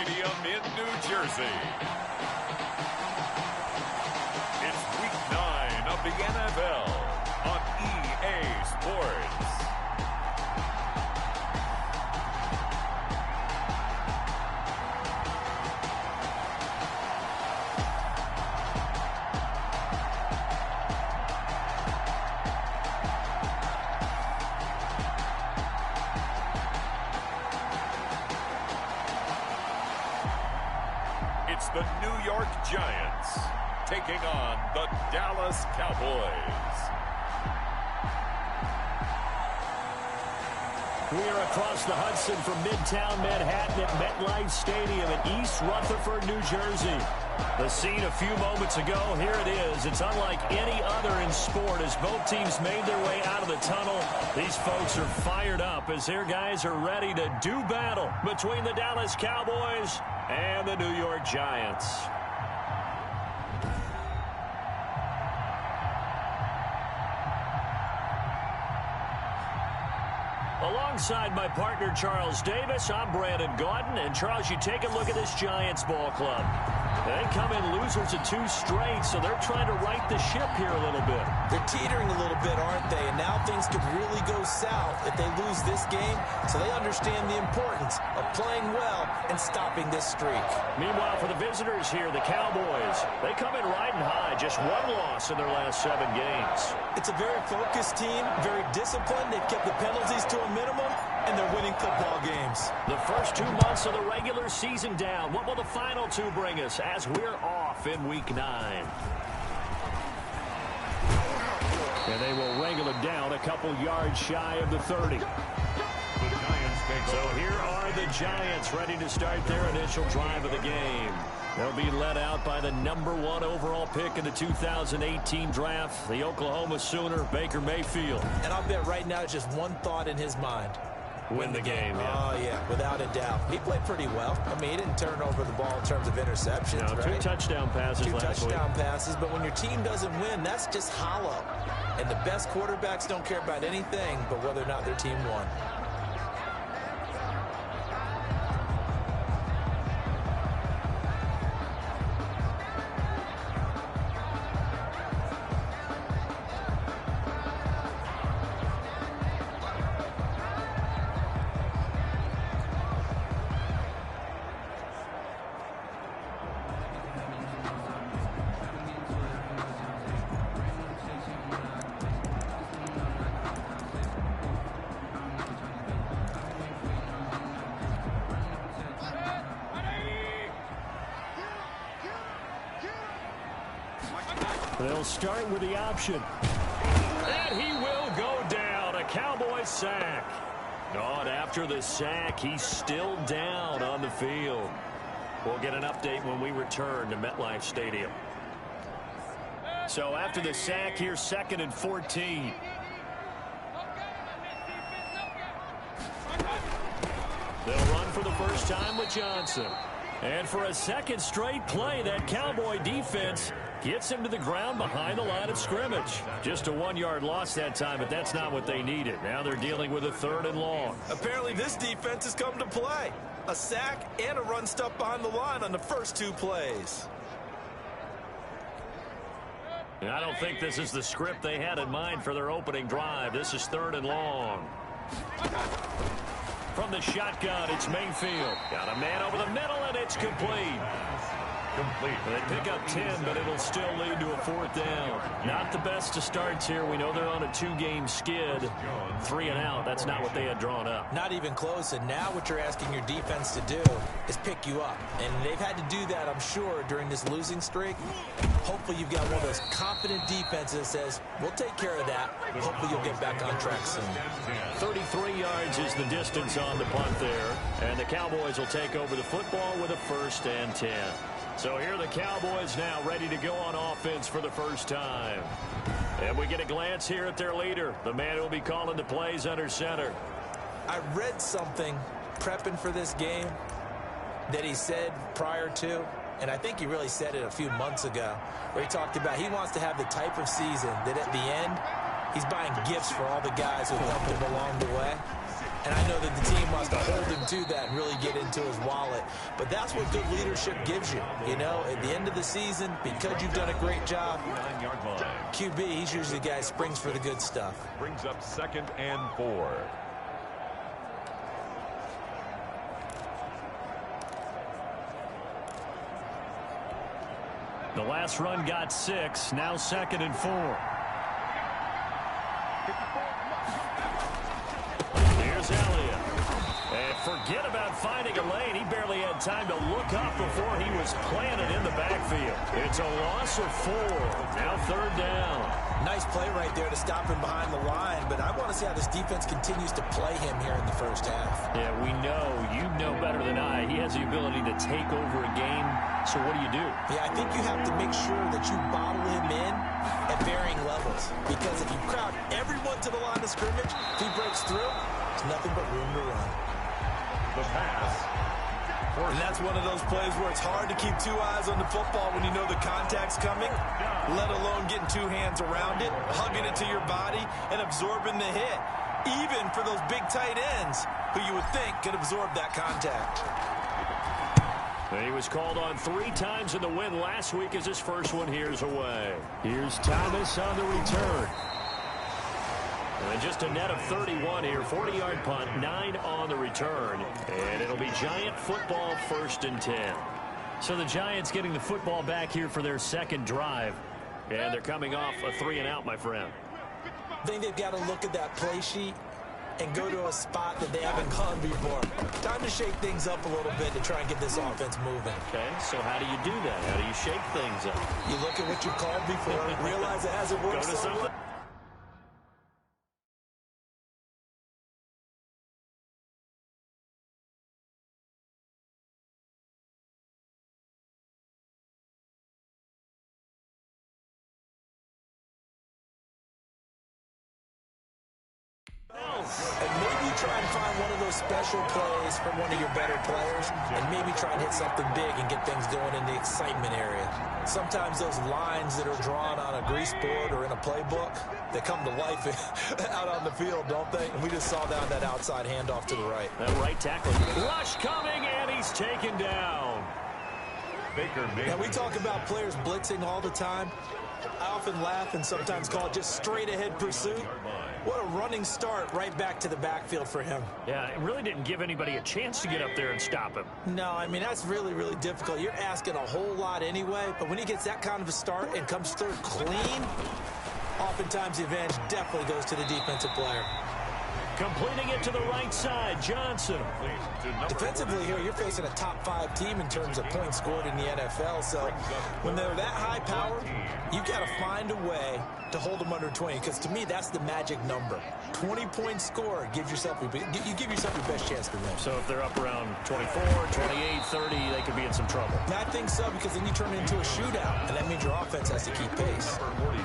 Stadium in New Jersey. It's Week 9 of the NFL on EA Sports. It's the New York Giants taking on the Dallas Cowboys. We are across the Hudson from Midtown Manhattan at MetLife Stadium in East Rutherford, New Jersey. The scene a few moments ago, here it is. It's unlike any other in sport as both teams made their way out of the tunnel. These folks are fired up as their guys are ready to do battle between the Dallas Cowboys and the New York Giants. Alongside my partner, Charles Davis, I'm Brandon Gaudin. And, Charles, you take a look at this Giants ball club. They come in losers of 2 straight, so they're trying to right the ship here a little bit. They're teetering a little bit, aren't they? And now things could really go south if they lose this game, so they understand the importance of playing well and stopping this streak. Meanwhile, for the visitors here, the Cowboys, they come in riding high, just 1 loss in their last 7 games. It's a very focused team, very disciplined. They've kept the penalties to a minimum, and they're winning football games. The first 2 months of the regular season down. What will the final 2 bring us as we're off in Week 9? And they will wrangle it down a couple yards shy of the 30. So here are the Giants ready to start their initial drive of the game. They'll be led out by the #1 overall pick in the 2018 draft, the Oklahoma Sooner, Baker Mayfield. And I'll bet right now just one thought in his mind. Win the game. Yeah. Oh, yeah, without a doubt. He played pretty well. I mean, he didn't turn over the ball in terms of interceptions, no, right? 2 touchdown passes last week. 2 touchdown passes, but when your team doesn't win, that's just hollow. And the best quarterbacks don't care about anything but whether or not their team won. They'll start with the option. And he will go down. A Cowboy sack. And after the sack, he's still down on the field. We'll get an update when we return to MetLife Stadium. So after the sack, here's 2nd and 14. They'll run for the first time with Johnson. And for a second straight play, that Cowboy defense gets him to the ground behind the line of scrimmage. Just a 1-yard loss that time, but that's not what they needed. Now they're dealing with a 3rd and long. Apparently this defense has come to play. A sack and a run stuff behind the line on the first 2 plays. And I don't think this is the script they had in mind for their opening drive. This is 3rd and long. From the shotgun, it's Mayfield. Got a man over the middle, and it's complete. They pick up 10, but it'll still lead to a 4th down. Not the best of starts here. We know they're on a 2-game skid. 3 and out. That's not what they had drawn up. Not even close. And now what you're asking your defense to do is pick you up. And they've had to do that, I'm sure, during this losing streak. Hopefully you've got one of those confident defenses that says, we'll take care of that. Hopefully you'll get back on track soon. 33 yards is the distance on the punt there. And the Cowboys will take over the football with a 1st and 10. So here are the Cowboys now ready to go on offense for the first time. And we get a glance here at their leader, the man who will be calling the plays under center. I read something prepping for this game that he said prior to, and I think he really said it a few months ago, where he talked about he wants to have the type of season that at the end, he's buying gifts for all the guys who helped him along the way. And I know that the team wants to hold him to that and really get into his wallet. But that's what good leadership gives you. You know, at the end of the season, because you've done a great job, 9-yard line. QB, he's usually the guy who springs for the good stuff. Brings up 2nd and 4. The last run got 6. Now 2nd and 4. Here's Elliott. And forget about finding a lane. He barely had time to look up before he was planted in the backfield. It's a loss of 4. Now 3rd down. Nice play right there to stop him behind the line, but I want to see how this defense continues to play him here in the first half. Yeah, we know. You know better than I. He has the ability to take over a game. So what do? Yeah, I think you have to make sure that you bottle him in at varying levels. Because if you crowd everyone to the line of scrimmage, if he breaks through, there's nothing but room to run. The pass. And that's one of those plays where it's hard to keep 2 eyes on the football when you know the contact's coming, let alone getting 2 hands around it, hugging it to your body, and absorbing the hit, even for those big tight ends who you would think could absorb that contact. He was called on 3 times in the win last week as his first one here's away. Here's Thomas on the return. And just a net of 31 here, 40-yard punt, 9 on the return. And it'll be Giant football 1st and 10. So the Giants getting the football back here for their 2nd drive. And they're coming off a 3-and-out, my friend. I think they've got to look at that play sheet and go to a spot that they haven't gone before. Time to shake things up a little bit to try and get this offense moving. Okay, so how do you do that? How do you shake things up? You look at what you called before, realize it hasn't worked so well. And maybe try and find one of those special plays from one of your better players and maybe try and hit something big and get things going in the excitement area. Sometimes those lines that are drawn on a grease board or in a playbook, they come to life out on the field, don't they? And we just saw that outside handoff to the right. That right tackle. Rush coming, and he's taken down. Baker Mayfield. Now, we talk about players blitzing all the time. I often laugh and sometimes call it just straight-ahead pursuit. What a running start right back to the backfield for him. Yeah, it really didn't give anybody a chance to get up there and stop him. No, I mean, that's really, really difficult. You're asking a whole lot anyway, but when he gets that kind of a start and comes through clean, oftentimes the advantage definitely goes to the defensive player. Completing it to the right side, Johnson. Defensively here, you're facing a top-5 team in terms of points scored in the NFL. So when they're that high power, you've got to find a way to hold them under 20. Because to me, that's the magic number. 20-point score gives yourself you give yourself your best chance to win. So if they're up around 24, 28, 30, they could be in some trouble. I think so, because then you turn it into a shootout, and that means your offense has to keep pace.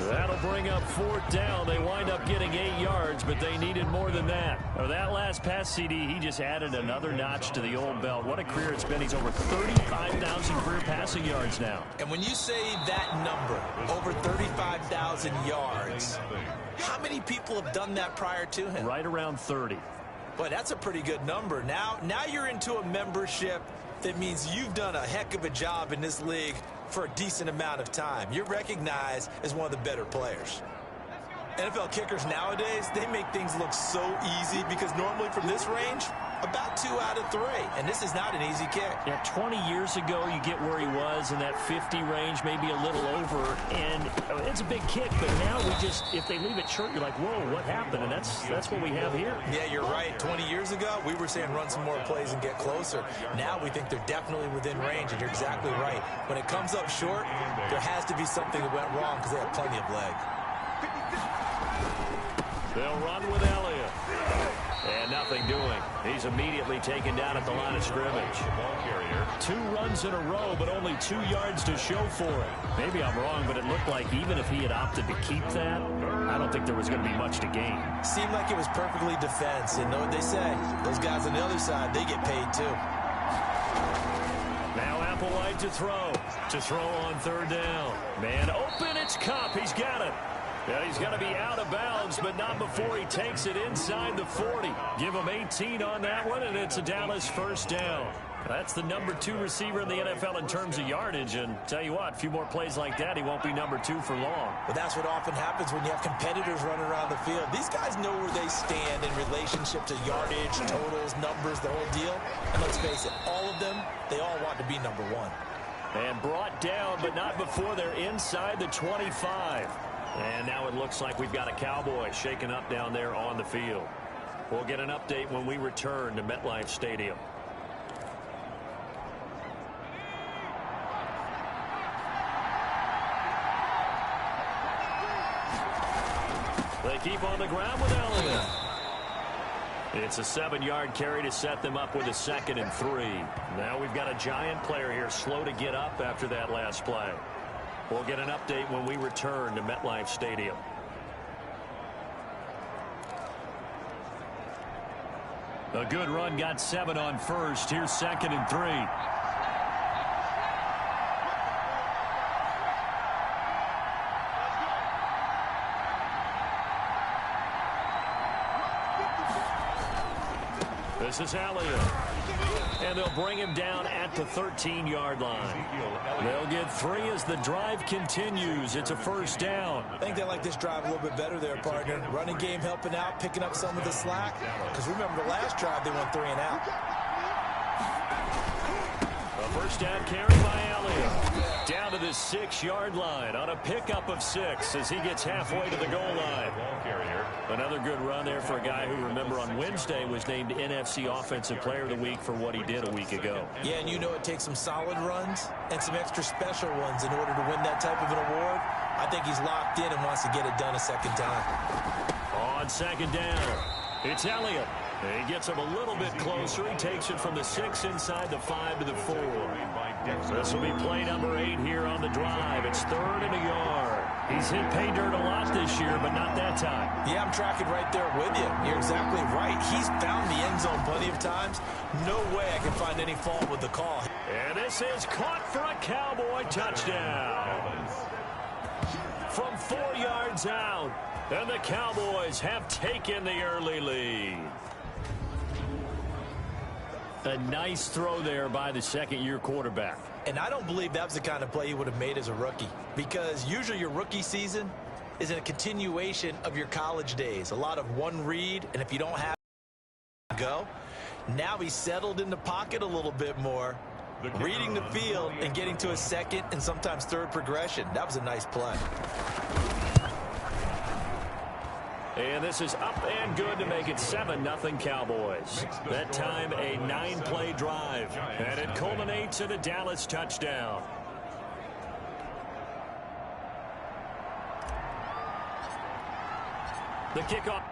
That'll bring up 4th down. They wind up getting 8 yards, but they needed more than that. That last pass CD, he just added another notch to the old belt. What a career it's been. He's over 35,000 career passing yards now. And when you say that number, over 35,000 yards, how many people have done that prior to him? Right around 30. Boy, that's a pretty good number. Now you're into a membership that means you've done a heck of a job in this league for a decent amount of time. You're recognized as one of the better players. NFL kickers nowadays, they make things look so easy because normally from this range, about 2 out of 3. And this is not an easy kick. Yeah, 20 years ago, you get where he was in that 50 range, maybe a little over. And it's a big kick, but now we just, if they leave it short, you're like, whoa, what happened? And that's what we have here. Yeah, you're right. 20 years ago, we were saying run some more plays and get closer. Now we think they're definitely within range, and you're exactly right. When it comes up short, there has to be something that went wrong because they have plenty of leg. They'll run with Elliott. And nothing doing. He's immediately taken down at the line of scrimmage. 2 runs in a row, but only 2 yards to show for it. Maybe I'm wrong, but it looked like even if he had opted to keep that, I don't think there was going to be much to gain. Seemed like it was perfectly defense. And know what they say? Those guys on the other side, they get paid too. Now Applewhite to throw. To throw on 3rd down. Man open, it's Kupp. He's got it. Yeah, he's going to be out of bounds, but not before he takes it inside the 40. Give him 18 on that one, and it's a Dallas first down. That's the number 2 receiver in the NFL in terms of yardage, and tell you what, a few more plays like that, he won't be number 2 for long. But that's what often happens when you have competitors running around the field. These guys know where they stand in relationship to yardage, totals, numbers, the whole deal. And let's face it, all of them, they all want to be number 1. And brought down, but not before they're inside the 25. And now it looks like we've got a Cowboy shaken up down there on the field. We'll get an update when we return to MetLife Stadium. They keep on the ground with Elliott. It's a 7-yard carry to set them up with a 2nd and 3. Now we've got a giant player here slow to get up after that last play. We'll get an update when we return to MetLife Stadium. A good run, got 7 on first. Here's 2nd and 3. This is Elliott. And they'll bring him down at the 13-yard line. They'll get 3 as the drive continues. It's a first down. I think they like this drive a little bit better there, partner. Running game helping out, picking up some of the slack. Because remember, the last drive they went 3 and out. A first down carry by Elliott. Down to the 6-yard line on a pickup of 6 as he gets halfway to the goal line. Another good run there for a guy who, remember, on Wednesday was named NFC Offensive Player of the Week for what he did a week ago. Yeah, and you know it takes some solid runs and some extra special ones in order to win that type of an award. I think he's locked in and wants to get it done a second time. On 2nd down, it's Elliott. He gets him a little bit closer. He takes it from the 6 inside the 5 to the 4. This will be play number 8 here on the drive. It's 3rd and a yard. He's hit pay dirt a lot this year, but not that time. Yeah, I'm tracking right there with you. You're exactly right. He's found the end zone plenty of times. No way I can find any fault with the call. And this is caught for a Cowboy touchdown. From 4 yards out, and the Cowboys have taken the early lead. A nice throw there by the 2nd-year quarterback. And I don't believe that was the kind of play he would have made as a rookie. Because usually your rookie season is a continuation of your college days. A lot of one read, and if you don't have it, go. Now he's settled in the pocket a little bit more, reading the field and getting to a 2nd and sometimes 3rd progression. That was a nice play. And this is up and good to make it 7-0 Cowboys. That time a 9-play drive. And it culminates in a Dallas touchdown. The kickoff.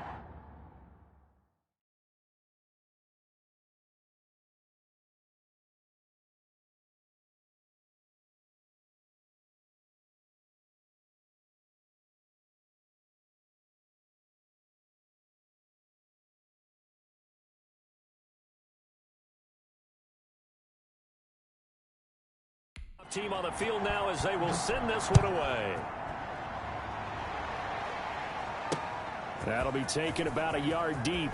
Team on the field now as they will send this one away. That'll be taken about a yard deep.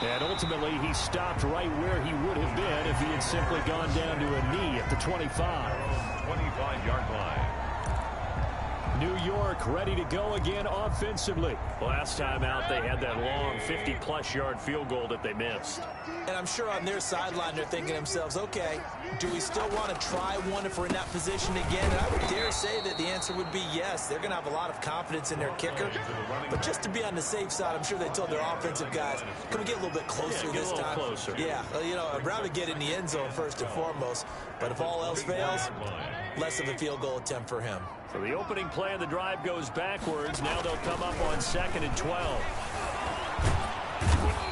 And ultimately he stopped right where he would have been if he had simply gone down to a knee at the 25. 25-yard line. New York ready to go again offensively. Last time out they had that long 50-plus yard field goal that they missed. And I'm sure on their sideline they're thinking to themselves, okay, do we still want to try one if we're in that position again? And I would dare say that the answer would be yes. They're going to have a lot of confidence in their kicker. But just to be on the safe side, I'm sure they told their offensive guys, can we get a little bit closer this time? Closer. Yeah, you know, I'd rather get in the end zone first and foremost. But if all else fails, less of a field goal attempt for him. So the opening play of the drive goes backwards. Now they'll come up on 2nd and 12.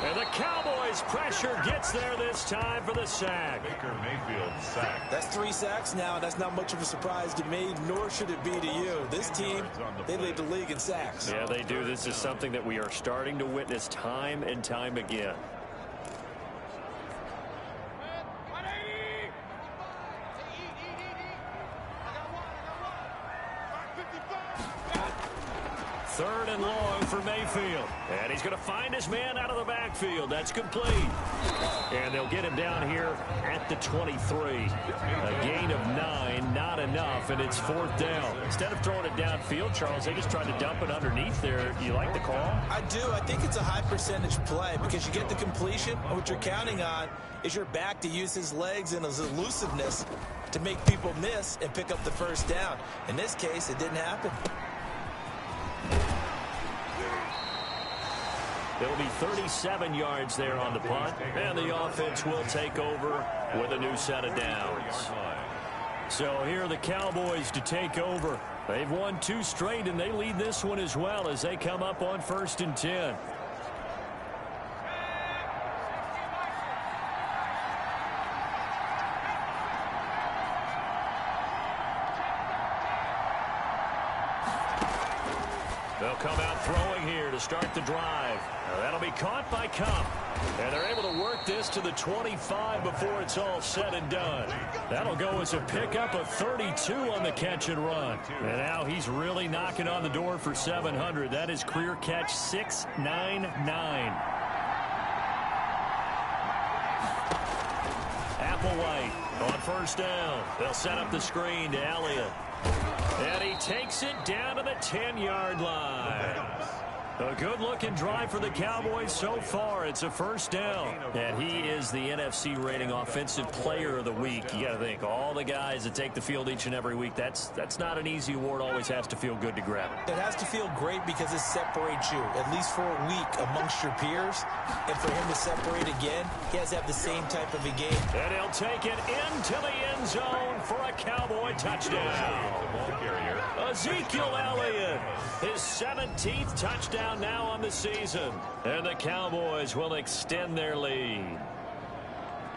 And the Cowboys pressure gets there this time for the sack. Baker Mayfield sack. That's 3 sacks now. That's not much of a surprise to me, nor should it be to you. This team, they lead the league in sacks. Yeah, they do. This is something that we are starting to witness time and time again. 3rd and long for Mayfield. And he's going to find his man out of the backfield. That's complete. And they'll get him down here at the 23. A gain of 9, not enough, and it's 4th down. Instead of throwing it downfield, Charles, they just tried to dump it underneath there. You like the call? I do. I think it's a high percentage play because you get the completion, and what you're counting on is your back to use his legs and his elusiveness to make people miss and pick up the 1st down. In this case, it didn't happen. It'll be 37 yards there on the punt, and the offense will take over with a new set of downs. So here are the Cowboys to take over. They've won 2 straight, and they lead this one as well as they come up on 1st and 10. They'll come out throwing here to start the drive. Now that'll be caught by Kupp. And they're able to work this to the 25 before it's all said and done. That'll go as a pickup of 32 on the catch and run. And now he's really knocking on the door for 700. That is career catch 699. Applewhite on 1st down. They'll set up the screen to Elliott. And he takes it down to the 10-yard line. A good-looking drive for the Cowboys so far. It's a 1st down. And he is the NFC rating Offensive Player of the Week. You got to think, all the guys that take the field each and every week, that's not an easy award. Always has to feel good to grab it. It has to feel great because it separates you, at least for a week, amongst your peers. And for him to separate again, he has to have the same type of a game. And he'll take it into the end zone for a Cowboy touchdown. Ezekiel Elliott, his 17th touchdown now on the season. And the Cowboys will extend their lead.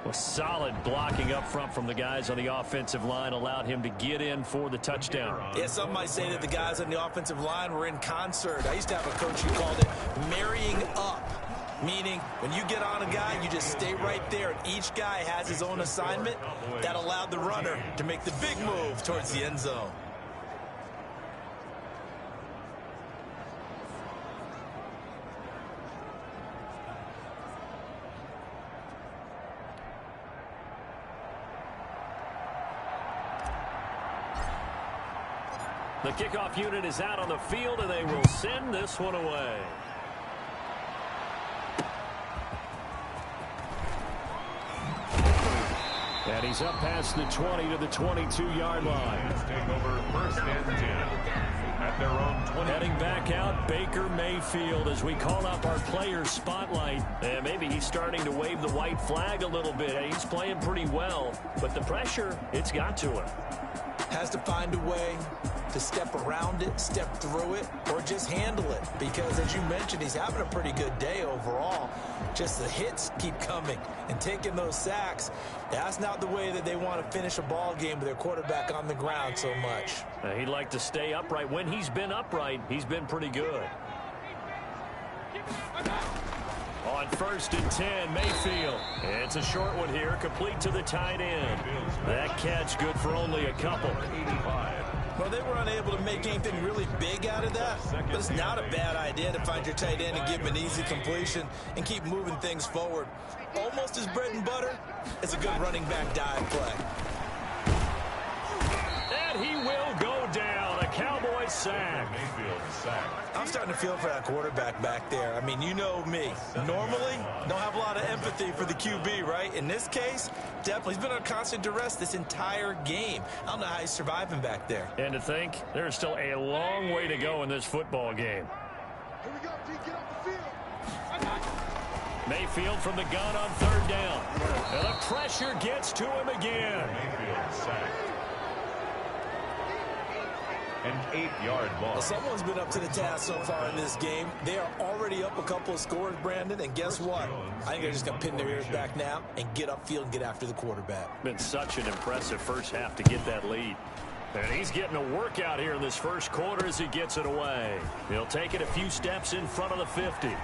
Well, solid blocking up front from the guys on the offensive line allowed him to get in for the touchdown. Yeah, some might say that the guys on the offensive line were in concert. I used to have a coach who called it marrying up. Meaning, when you get on a guy, you just stay right there. And each guy has his own assignment. That allowed the runner to make the big move towards the end zone. The kickoff unit is out on the field, and they will send this one away. And he's up past the 20 to the 22-yard line. Take over 1st and 10 at their own 20. Heading back out, Baker Mayfield, as we call up our player spotlight. And maybe he's starting to wave the white flag a little bit. He's playing pretty well, but the pressure, it's got to him. Has to find a way to step around it, step through it, or just handle it. Because, as you mentioned, he's having a pretty good day overall. Just the hits keep coming and taking those sacks. That's not the way that they want to finish a ball game with their quarterback on the ground so much. He'd like to stay upright. When he's been upright, he's been pretty good. On 1st and 10, Mayfield. It's a short one here, complete to the tight end. That catch good for only a couple. Well, they were unable to make anything really big out of that, but it's not a bad idea to find your tight end and give him an easy completion and keep moving things forward. Almost his bread and butter. It's a good running back dive play. And he will go down. A Cowboy sack. I'm starting to feel for that quarterback back there. I mean, you know me. Normally, don't have a lot of empathy for the QB, right? In this case, definitely. He's been on constant duress this entire game. I don't know how he's surviving back there. And to think, there's still a long way to go in this football game. Here we go, D, get off the field. Mayfield from the gun on 3rd down. And the pressure gets to him again. Mayfield sacked. An 8-yard ball. Well, someone's been up to the task so far in this game. They are already up a couple of scores, Brandon, and guess what? I think they're just going to pin their ears back now and get upfield and get after the quarterback. Been such an impressive first half to get that lead. And he's getting a workout here in this first quarter as he gets it away. He'll take it a few steps in front of the 50.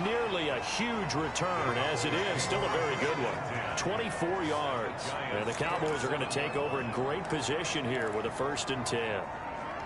Nearly a huge return, as it is. Still a very good one. 24 yards. And the Cowboys are going to take over in great position here with a 1st and 10.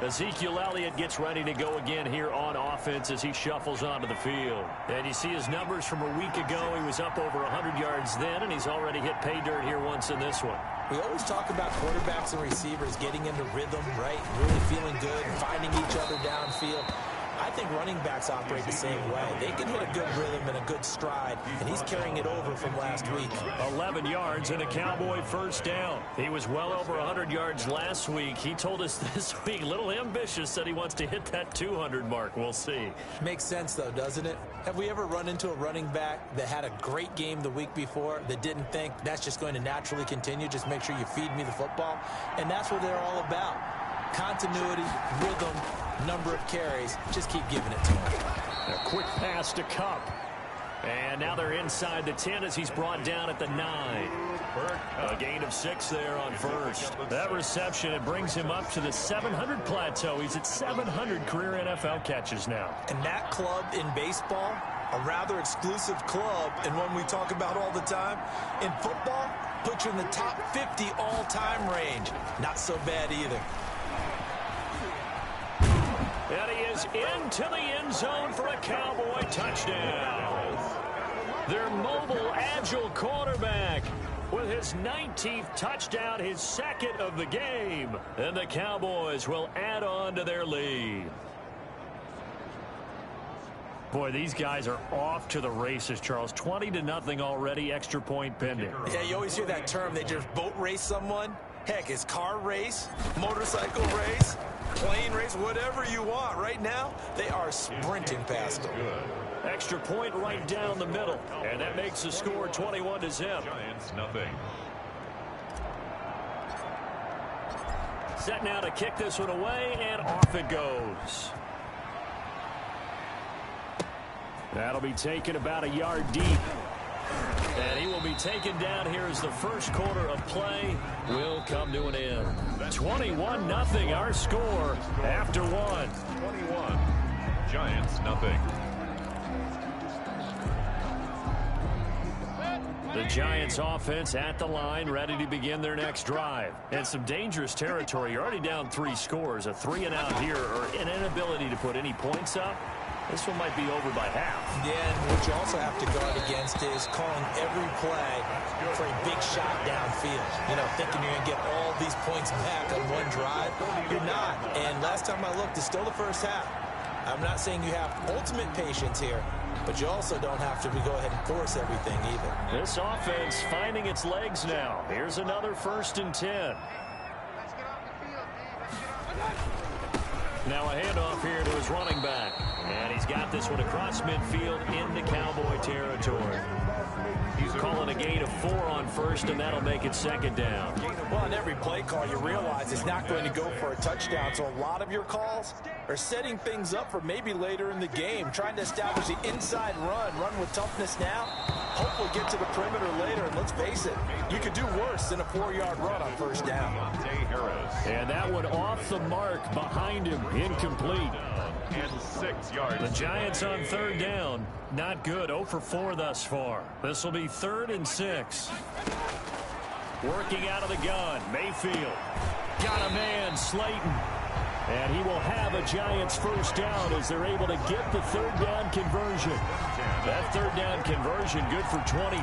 Ezekiel Elliott gets ready to go again here on offense as he shuffles onto the field. And you see his numbers from a week ago. He was up over 100 yards then, and he's already hit pay dirt here once in this one. We always talk about quarterbacks and receivers getting into rhythm, right? Really feeling good, finding each other downfield. I think running backs operate the same way. They can hit a good rhythm and a good stride, and he's carrying it over from last week. 11 yards and a Cowboy first down. He was well over 100 yards last week. He told us this week, a little ambitious, said he wants to hit that 200 mark. We'll see. Makes sense, though, doesn't it? Have we ever run into a running back that had a great game the week before that didn't think that's just going to naturally continue? Just make sure you feed me the football. And that's what they're all about. Continuity, rhythm, number of carries. Just keep giving it to him. A quick pass to Kupp. And now they're inside the 10 as he's brought down at the 9. A gain of 6 there on first. That reception, it brings him up to the 700 plateau. He's at 700 career NFL catches now. And that club in baseball, a rather exclusive club and one we talk about all the time. In football, puts you in the top 50 all-time range. Not so bad either. And he is into the end zone for a Cowboy touchdown. Their mobile, agile quarterback with his 19th touchdown, his second of the game. And the Cowboys will add on to their lead. Boy, these guys are off to the races, Charles. 20-0 already, extra point pending. Yeah, you always hear that term. They just boat race someone. Heck, it's car race, motorcycle race, plane race, whatever you want. Right now, they are sprinting past them. Extra point right down the middle. And that makes the score 21-0. Giants nothing. Set now to kick this one away, and off it goes. That'll be taken about a yard deep. And he will be taken down here as the first quarter of play will come to an end. 21-0 our score after one. 21. Giants nothing. The Giants offense at the line, ready to begin their next drive. And some dangerous territory. You're already down 3 scores. A 3-and-out here, or an inability to put any points up. This one might be over by half. Yeah, and what you also have to guard against is calling every play for a big shot downfield. You know, thinking you're going to get all these points back on one drive. You're not. And last time I looked, it's still the first half. I'm not saying you have ultimate patience here, but you also don't have to go ahead and force everything either. This offense finding its legs now. Here's another 1st and 10. Now a handoff here to his running back. And he's got this one across midfield into Cowboy territory. He's calling a gain of 4 on first, and that'll make it 2nd down. Well, on every play call, you realize it's not going to go for a touchdown. So a lot of your calls are setting things up for maybe later in the game, trying to establish the inside run with toughness now. Hopefully get to the perimeter later, and let's face it, you could do worse than a 4-yard run on first down. And that one off the mark behind him, incomplete. And 6 yards. The Giants on 3rd down, not good, 0 for 4 thus far. This will be 3rd and 6. Working out of the gun, Mayfield. Got a man, Slayton. And he will have a Giants first down as they're able to get the 3rd down conversion. That 3rd down conversion good for 23.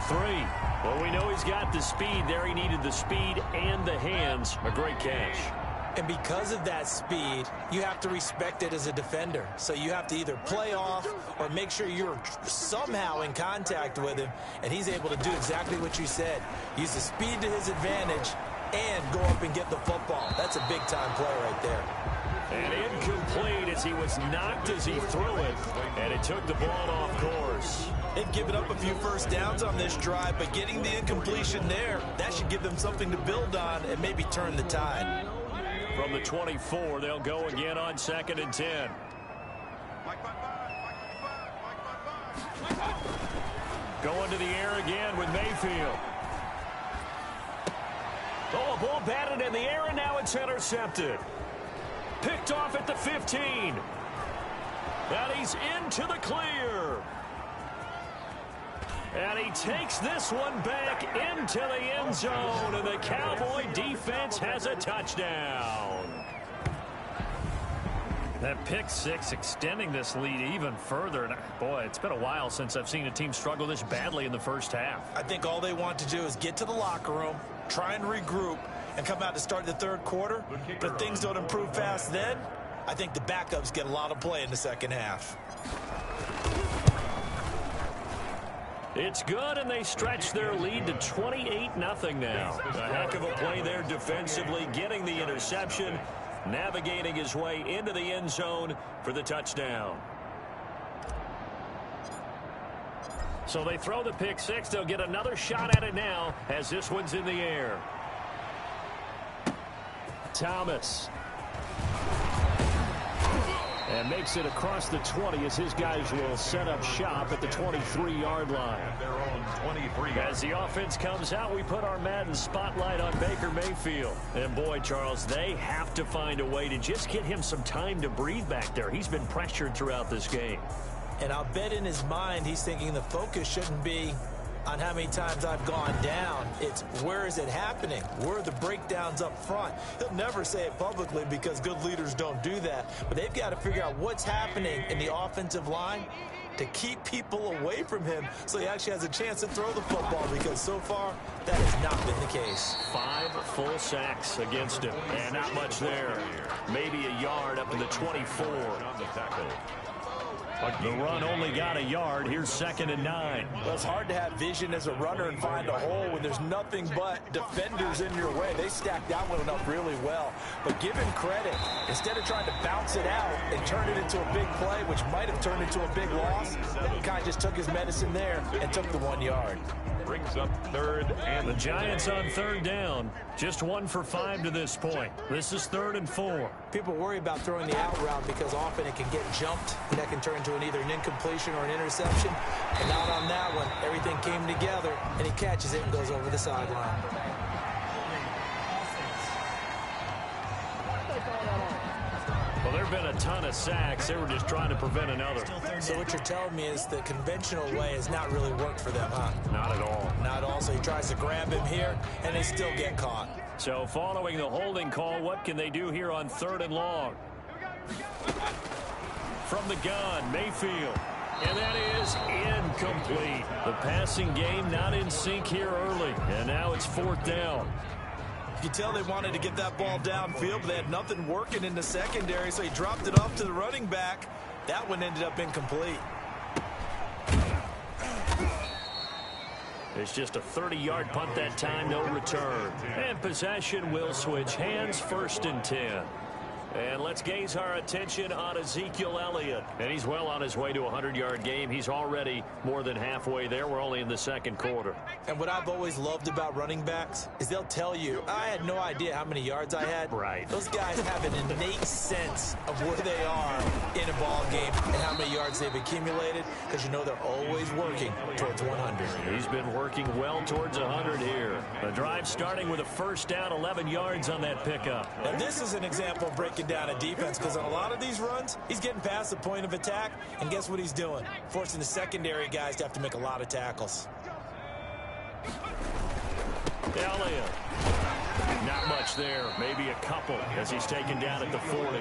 Well, we know he's got the speed there. He needed the speed and the hands. A great catch. And because of that speed, you have to respect it as a defender. So you have to either play off or make sure you're somehow in contact with him. And he's able to do exactly what you said. Use the speed to his advantage and go up and get the football. That's a big-time play right there. And incomplete as he was knocked as he threw it. And it took the ball off course. They've given up a few first downs on this drive, but getting the incompletion there, that should give them something to build on and maybe turn the tide. From the 24, they'll go again on 2nd and 10. Going to the air again with Mayfield. Oh, a ball batted in the air, and now it's intercepted. Picked off at the 15. And he's into the clear. And he takes this one back into the end zone, and the Cowboy defense has a touchdown. That pick six extending this lead even further. And boy, it's been a while since I've seen a team struggle this badly in the first half. I think all they want to do is get to the locker room, try and regroup, and come out to start the third quarter. But if things don't improve fast then, I think the backups get a lot of play in the second half. It's good, and they stretch their lead to 28-0 now. A heck of a play there defensively, getting the interception, navigating his way into the end zone for the touchdown. So they throw the pick six. They'll get another shot at it now as this one's in the air. Thomas. And makes it across the 20 as his guys will set up shop at the 23-yard line. As the offense comes out, we put our Madden spotlight on Baker Mayfield. And boy, Charles, they have to find a way to just get him some time to breathe back there. He's been pressured throughout this game. And I'll bet in his mind he's thinking the focus shouldn't be on how many times I've gone down. It's where is it happening? Where are the breakdowns up front? He'll never say it publicly because good leaders don't do that. But they've got to figure out what's happening in the offensive line to keep people away from him so he actually has a chance to throw the football, because so far that has not been the case. 5 full sacks against him. And not much there. Maybe a yard up to the 24. The run only got a yard. Here's 2nd and 9. Well, it's hard to have vision as a runner and find a hole when there's nothing but defenders in your way. They stacked that one up really well. But give him credit. Instead of trying to bounce it out and turn it into a big play, which might have turned into a big loss, he kind of just took his medicine there and took the 1 yard. Brings up 3rd and the Giants on 3rd down. Just 1 for 5 to this point. This is 3rd and 4. People worry about throwing the out route because often it can get jumped, and that can turn into either an incompletion or an interception. But not on that one. Everything came together, and he catches it and goes over the sideline. Well, there have been a ton of sacks. They were just trying to prevent another. So what you're telling me is the conventional way has not really worked for them, huh? Not at all. Not at all. So he tries to grab him here, and they still get caught. So following the holding call, what can they do here on 3rd and long? From the gun, Mayfield. And that is incomplete. The passing game not in sync here early. And now it's 4th down. You can tell they wanted to get that ball downfield, but they had nothing working in the secondary, so he dropped it off to the running back. That one ended up incomplete. It's just a 30-yard punt that time, no return. And possession will switch hands, 1st and 10. And let's gaze our attention on Ezekiel Elliott. And he's well on his way to a 100-yard game. He's already more than halfway there. We're only in the 2nd quarter. And what I've always loved about running backs is they'll tell you, I had no idea how many yards I had. Right. Those guys have an innate sense of where they are in a ball game and how many yards they've accumulated, because you know they're always working towards 100. He's been working well towards 100 here. The drive starting with a 1st down, 11 yards on that pickup. Now this is an example of breaking down a defense, because on a lot of these runs, he's getting past the point of attack, and guess what he's doing? Forcing the secondary guys to have to make a lot of tackles. Elliott. Not much there. Maybe a couple as he's taken down at the 40.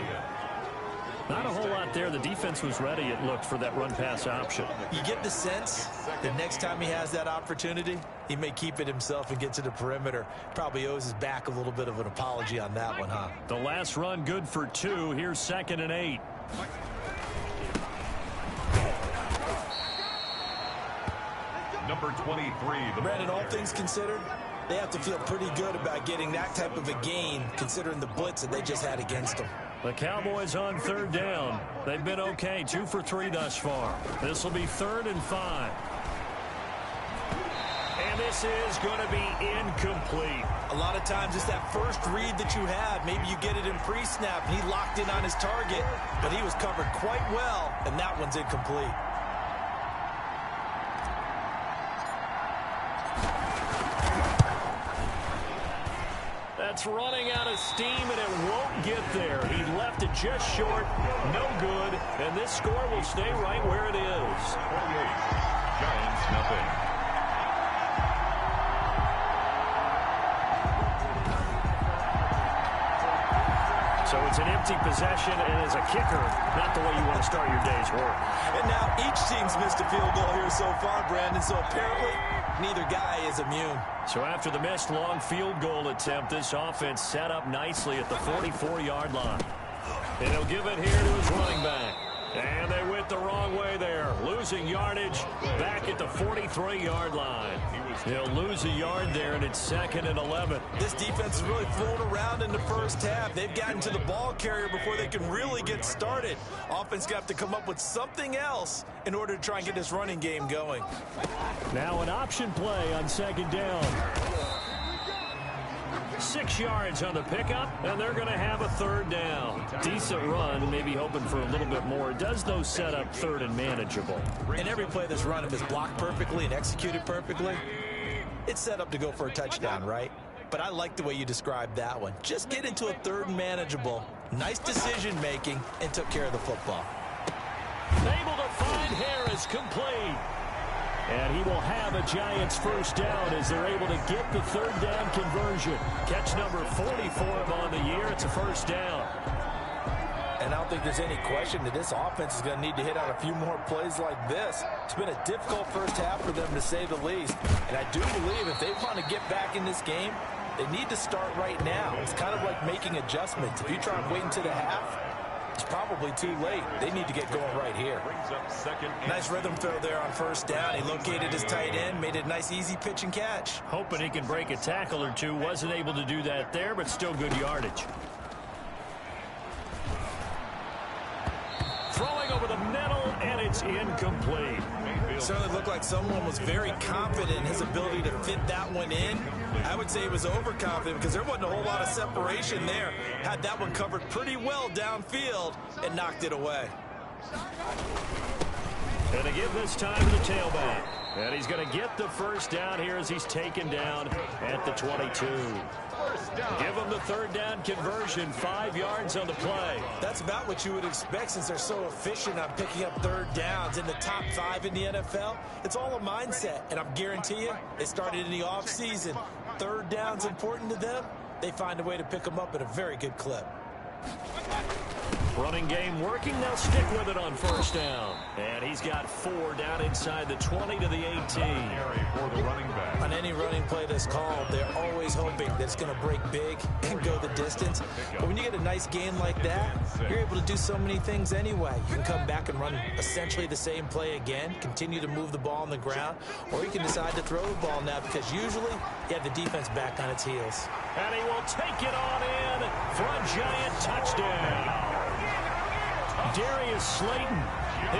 Not a whole lot there. The defense was ready, it looked, for that run-pass option. You get the sense that next time he has that opportunity, he may keep it himself and get to the perimeter. Probably owes his back a little bit of an apology on that one, huh? The last run good for 2. Here's 2nd and 8. number 23. Brandon, all things considered, they have to feel pretty good about getting that type of a gain, considering the blitz that they just had against them. The Cowboys on 3rd down. They've been okay, 2 for 3 thus far. This will be 3rd and 5. And this is going to be incomplete. A lot of times it's that first read that you have. Maybe you get it in pre-snap, and he locked in on his target, but he was covered quite well, and that one's incomplete. That's running out of steam, and it won't get there. He left it just short, no good, and this score will stay right where it is. 48, Giants nothing. So it's an empty possession, and as a kicker, not the way you want to start your day's work. And now each team's missed a field goal here so far, Brandon, so apparently neither guy is immune. So after the missed long field goal attempt, this offense set up nicely at the 44-yard line. And he'll give it here to his running back. And they went the wrong way there, losing yardage back at the 43-yard line. He'll lose a yard there, and it's 2nd and 11. This defense is really thrown around in the first half. They've gotten to the ball carrier before they can really get started. Offense got to come up with something else in order to try and get this running game going. Now an option play on 2nd down. 6 yards on the pickup, and they're going to have a 3rd down. Decent run, maybe hoping for a little bit more. It does, though, set up 3rd and manageable. And every play that's run, if it's blocked perfectly and executed perfectly, it's set up to go for a touchdown, right? But I like the way you described that one. Just get into a 3rd and manageable. Nice decision-making, and took care of the football. Able to find Harris, complete. And he will have a Giants 1st down as they're able to get the 3rd down conversion. Catch number 44 on the year. It's a 1st down. And I don't think there's any question that this offense is going to need to hit on a few more plays like this. It's been a difficult first half for them, to say the least. And I do believe if they want to get back in this game, they need to start right now. It's kind of like making adjustments. If you try and wait until the half, it's probably too late. They need to get going right here. Nice rhythm throw there on 1st down. He located his tight end, made it a nice easy pitch and catch. Hoping he can break a tackle or two. Wasn't able to do that there, but still good yardage. Throwing over the middle, and it's incomplete. It certainly looked like someone was very confident in his ability to fit that one in. I would say he was overconfident because there wasn't a whole lot of separation there. Had that one covered pretty well downfield and knocked it away. And to give this time to the tailback. And he's going to get the 1st down here as he's taken down at the 22. Give him the 3rd down conversion, 5 yards on the play. That's about what you would expect since they're so efficient on picking up 3rd downs in the top 5 in the NFL. It's all a mindset, and I'm guarantee you, they started in the offseason. 3rd down's important to them. They find a way to pick them up at a very good clip. Running game working. They'll stick with it on 1st down. And he's got 4 down inside the 20 to the 18. For the running back. On any running play that's called, they're always hoping that it's going to break big and go the distance. But when you get a nice gain like that, you're able to do so many things anyway. You can come back and run essentially the same play again, continue to move the ball on the ground, or you can decide to throw the ball now because usually you have the defense back on its heels. And he will take it on in for a Giant touchdown. Darius Slayton,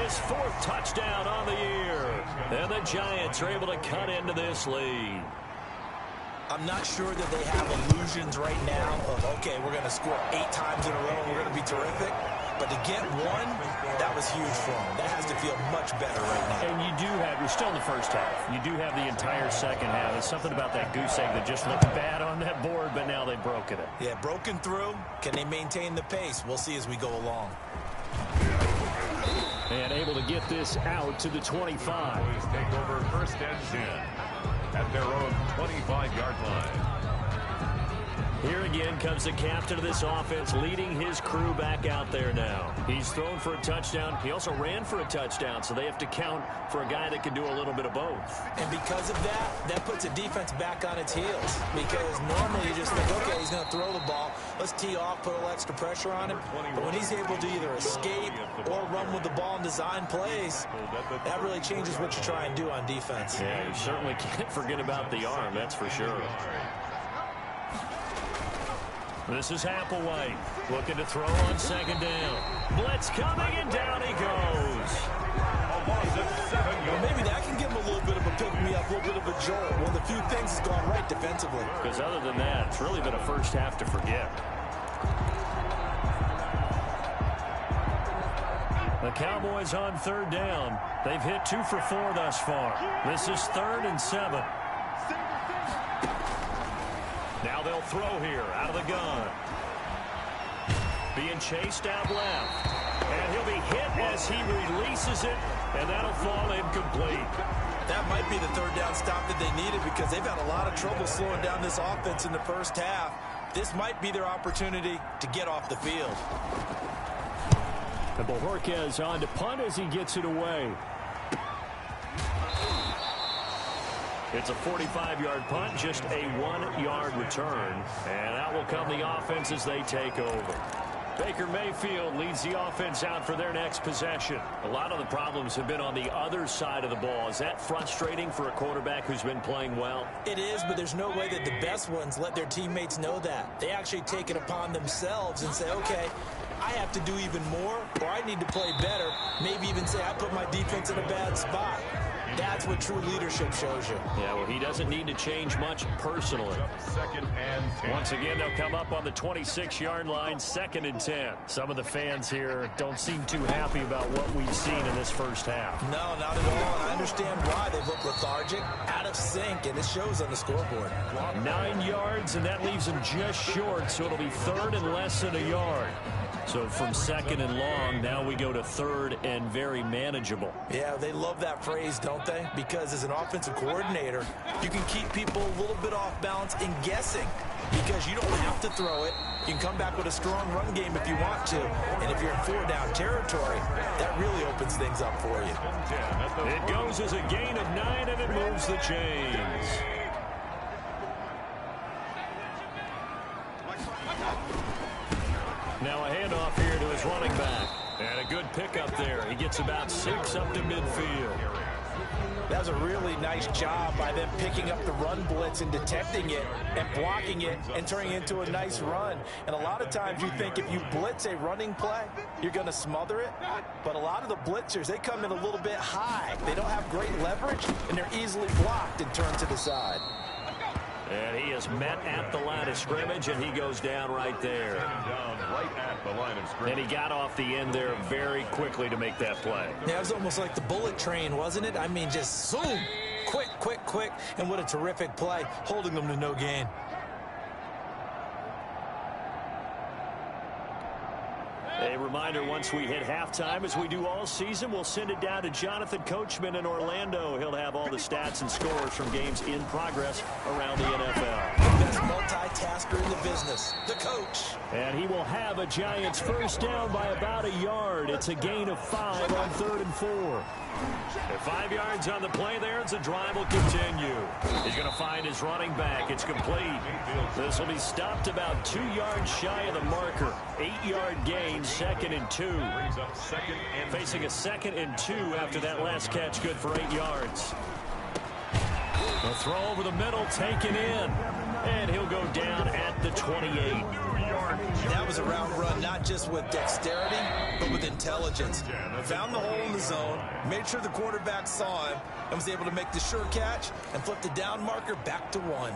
his 4th touchdown on the year. And the Giants are able to cut into this lead. I'm not sure that they have illusions right now of, okay, we're going to score 8 times in a row and we're going to be terrific. But to get one, that was huge for them. That has to feel much better right now. And you're still in the first half. You do have the entire second half. There's something about that goose egg that just looked bad on that board, but now they've broken it. Yeah, broken through. Can they maintain the pace? We'll see as we go along. And able to get this out to the 25. Take over 1st and 10 at their own 25-yard line. Here again comes the captain of this offense, leading his crew back out there now. He's thrown for a touchdown. He also ran for a touchdown, so they have to count for a guy that can do a little bit of both. And because of that, that puts the defense back on its heels. Because normally you just think, okay, he's going to throw the ball. Let's tee off, put a little extra pressure on him. But when he's able to either escape or run with the ball and design plays, that really changes what you try and do on defense. Yeah, you certainly can't forget about the arm, that's for sure. This is Applewhite looking to throw on 2nd down. Blitz coming, and down he goes. Well, maybe that can give him a little bit of a pick-me-up, a little bit of a jolt. One of the few things has gone right defensively. Because other than that, it's really been a first half to forget. The Cowboys on 3rd down. They've hit 2 for 4 thus far. This is 3rd and 7. Now they'll throw here out of the gun. Being chased out left. And he'll be hit as he releases it, and that'll fall incomplete. That might be the 3rd down stop that they needed because they've had a lot of trouble slowing down this offense in the first half. this might be their opportunity to get off the field. And Bojorquez on to punt as he gets it away. It's a 45-yard punt, just a 1-yard return. And out will come the offense as they take over. Baker Mayfield leads the offense out for their next possession. A lot of the problems have been on the other side of the ball. Is that frustrating for a quarterback who's been playing well? It is, but there's no way that the best ones let their teammates know that. They actually take it upon themselves and say, okay, I have to do even more, or I need to play better. Maybe even say I put my defense in a bad spot. That's what true leadership shows you. Yeah, well, he doesn't need to change much personally. Once again, they'll come up on the 26-yard line, 2nd and 10. Some of the fans here don't seem too happy about what we've seen in this first half. No, not at all, and I understand why. They look lethargic, out of sync, and it shows on the scoreboard. 9 yards, and that leaves them just short, so it'll be 3rd and less than a yard. So from 2nd and long, now we go to 3rd and very manageable. Yeah, they love that phrase, don't they? Because as an offensive coordinator, you can keep people a little bit off balance and guessing because you don't have to throw it. You can come back with a strong run game if you want to. And if you're in 4-down territory, that really opens things up for you. It goes as a gain of 9, and it moves the chains. Now a handoff here to his running back. And a good pickup there. He gets about 6 up to midfield. That was a really nice job by them picking up the run blitz and detecting it and blocking it and turning it into a nice run. And a lot of times you think if you blitz a running play, you're going to smother it. But a lot of the blitzers, they come in a little bit high. They don't have great leverage, and they're easily blocked and turned to the side. And he is met at the line of scrimmage, and he goes down right there. And he got off the end there very quickly to make that play. Yeah, it was almost like the bullet train, wasn't it? I mean, just zoom, quick, quick, quick. And what a terrific play, holding them to no gain. A reminder, once we hit halftime, as we do all season, we'll send it down to Jonathan Coachman in Orlando. He'll have all the stats and scores from games in progress around the NFL. The best multitasker in the business, the coach. And he will have a Giants first down by about a yard. It's a gain of 5 on 3rd and 4. At 5 yards on the play there, as the drive will continue. He's going to find his running back. It's complete. This will be stopped about 2 yards shy of the marker. 8-yard gain, 2nd and 2. Facing a 2nd and 2 after that last catch, good for 8 yards. A throw over the middle, taken in. And he'll go down at the 28. That was a route run, not just with dexterity, but with intelligence. Found the hole in the zone, made sure the quarterback saw him, and was able to make the sure catch and flip the down marker back to 1.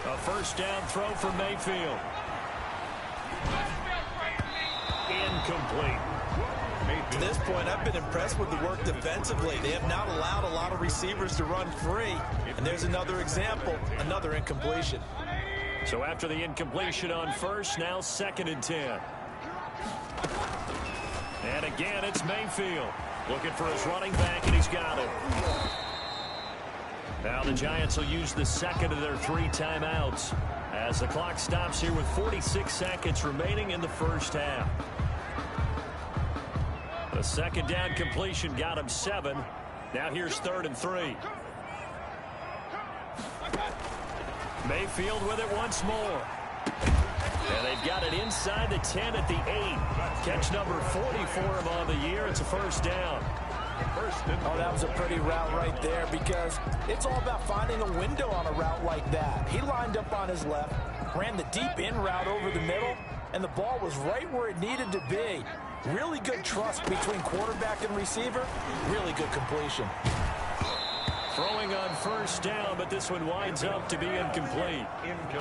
A first down throw for Mayfield. Incomplete. To this point, I've been impressed with the work defensively. They have not allowed a lot of receivers to run free. And there's another example, another incompletion. So after the incompletion on first, now 2nd and 10. And again, it's Mayfield looking for his running back, and he's got it. Now the Giants will use the second of their 3 timeouts as the clock stops here with 46 seconds remaining in the first half. The second down completion got him 7. Now here's 3rd and 3. Mayfield with it once more. And they've got it inside the 10 at the 8. Catch number 40 for him on the year. It's a first down. Oh, that was a pretty route right there because it's all about finding a window on a route like that. He lined up on his left, ran the deep in route over the middle, and the ball was right where it needed to be. Really good trust between quarterback and receiver. Really good completion. Throwing on first down, but this one winds up to be incomplete.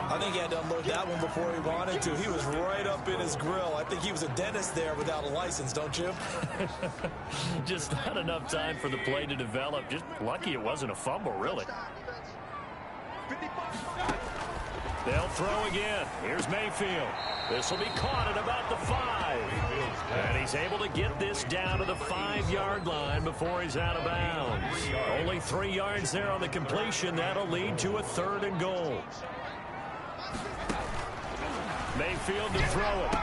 I think he had to unload that one before he wanted to. He was right up in his grill. I think he was a dentist there without a license, don't you? Just not enough time for the play to develop. Just lucky it wasn't a fumble, really. They'll throw again. Here's Mayfield. This will be caught at about the 5. And he's able to get this down to the 5-yard line before he's out of bounds. Only 3 yards there on the completion. That'll lead to a 3rd and goal. Mayfield to throw it.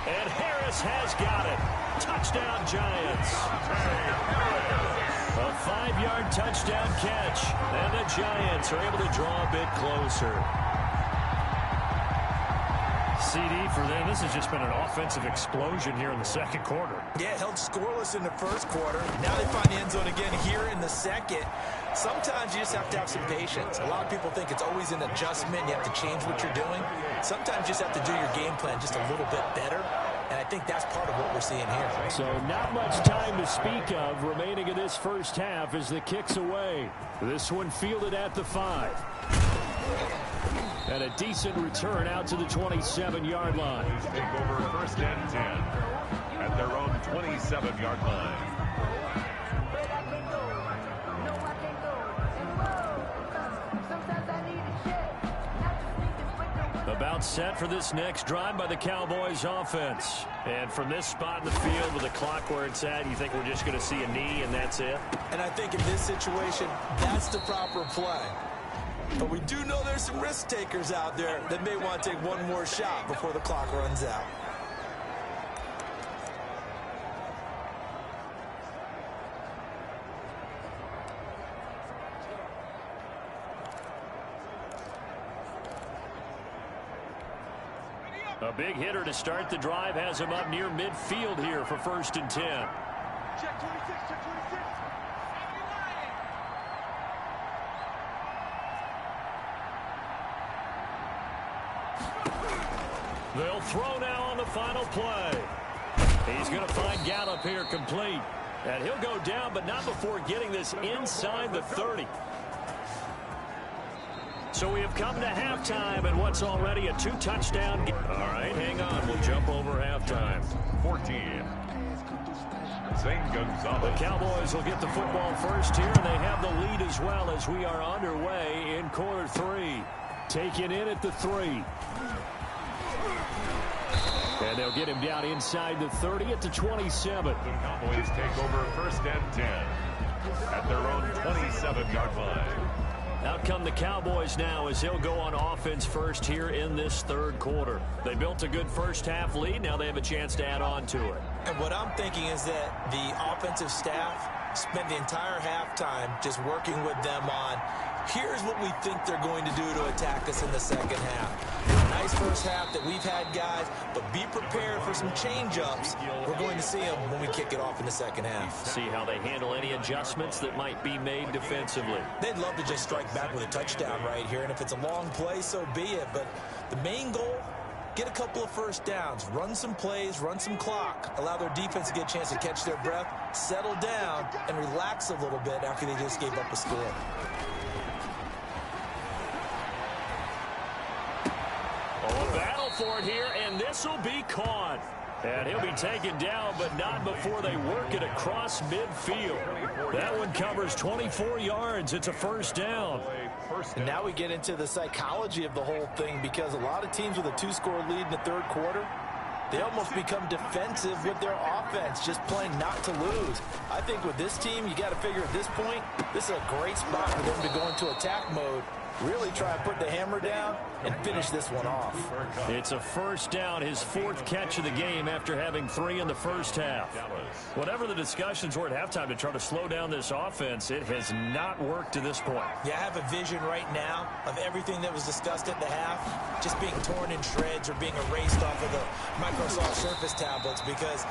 And Harris has got it. Touchdown, Giants. A 5-yard touchdown catch. And the Giants are able to draw a bit closer. CD for them. This has just been an offensive explosion here in the second quarter. Yeah, held scoreless in the first quarter. Now they find the end zone again here in the second. Sometimes you just have to have some patience. A lot of people think it's always an adjustment. You have to change what you're doing. Sometimes you just have to do your game plan just a little bit better. And I think that's part of what we're seeing here. So not much time to speak of remaining in this first half as the kick's away. This one fielded at the 5. And a decent return out to the 27-yard line. Take over 1st and 10 at their own 27-yard line. About set for this next drive by the Cowboys offense. And from this spot in the field with the clock where it's at, you think we're just going to see a knee and that's it? And I think in this situation, that's the proper play. But we do know there's some risk takers out there that may want to take one more shot before the clock runs out. A big hitter to start the drive has him up near midfield here for 1st and 10. Check 26, check 26. They'll throw now on the final play. He's going to find Gallup here complete. And he'll go down, but not before getting this inside the 30. So we have come to halftime and what's already a 2-touchdown game. All right, hang on. We'll jump over halftime. 14. Zane Gonzalez. The Cowboys will get the football first here, and they have the lead as well as we are underway in quarter 3. Taken in at the 3. And they'll get him down inside the 30 at the 27. The Cowboys take over 1st and 10 at their own 27-yard line. Out come the Cowboys now as they'll go on offense first here in this 3rd quarter. They built a good first half lead. Now they have a chance to add on to it. And what I'm thinking is that the offensive staff spent the entire halftime just working with them on, here's what we think they're going to do to attack us in the second half. Nice first half that we've had, guys, but be prepared for some change-ups. We're going to see them when we kick it off in the second half. See how they handle any adjustments that might be made defensively. They'd love to just strike back with a touchdown right here, and if it's a long play, so be it. But the main goal, get a couple of first downs, run some plays, run some clock, allow their defense to get a chance to catch their breath, settle down, and relax a little bit after they just gave up a score. A battle for it here, and this will be caught. And he'll be taken down, but not before they work it across midfield. That one covers 24 yards. It's a 1st down. And now we get into the psychology of the whole thing, because a lot of teams with a 2-score lead in the 3rd quarter, they almost become defensive with their offense, just playing not to lose. I think with this team, you got to figure at this point, this is a great spot for them to go into attack mode, really try and put the hammer down and finish this one off. It's a 1st down, his 4th catch of the game after having 3 in the first half. Whatever the discussions were at halftime to try to slow down this offense, it has not worked to this point. Yeah, I have a vision right now of everything that was discussed at the half just being torn in shreds or being erased off of the Microsoft Surface tablets, because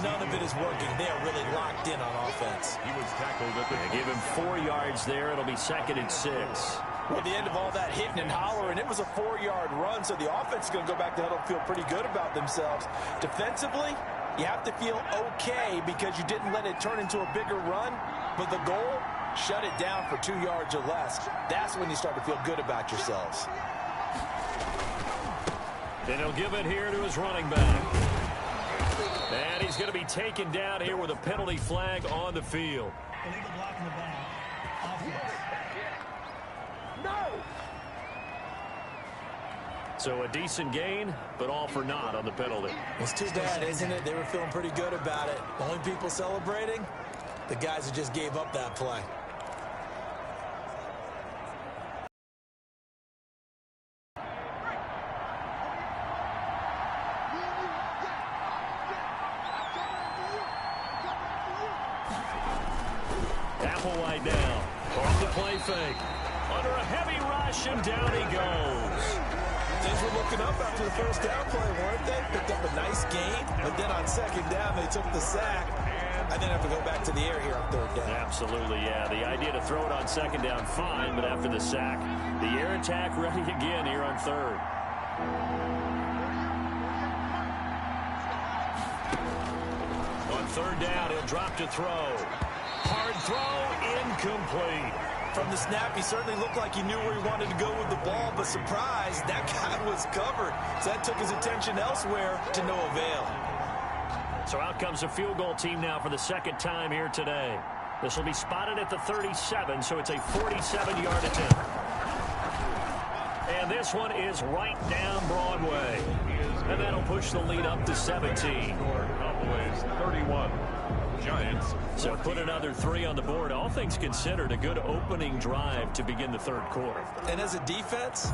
none of it is working. They are really locked in on offense. He was tackled at the... They give him 4 yards there. It'll be 2nd and 6. At the end of all that hitting and hollering, it was a 4-yard run, so the offense is going to go back to huddle and feel pretty good about themselves. Defensively, you have to feel okay because you didn't let it turn into a bigger run, but the goal, shut it down for 2 yards or less. That's when you start to feel good about yourselves. And he'll give it here to his running back. And he's going to be taken down here with a penalty flag on the field. Illegal block in the back. Offense. No! So a decent gain, but all for naught on the penalty. It's too bad, isn't it? They were feeling pretty good about it. Only people celebrating, the guys who just gave up that play. Applewhite down. Off the play fake. Under a heavy rush, and down he goes. Things were looking up after the first down play, weren't they? Picked up a nice gain, but then on second down, they took the sack. And then have to go back to the air here on third down. Absolutely, yeah. The idea to throw it on second down, fine, but after the sack, the air attack ready again here on third. On third down, he'll drop to throw. Hard throw, incomplete. From the snap, he certainly looked like he knew where he wanted to go with the ball, but surprise, that guy was covered. So that took his attention elsewhere to no avail. So out comes a field goal team now for the second time here today. This will be spotted at the 37, so it's a 47-yard attempt. And this one is right down Broadway. And that'll push the lead up to 17. Cowboys 31. Giants. So put another 3 on the board. All things considered, a good opening drive to begin the third quarter. And as a defense,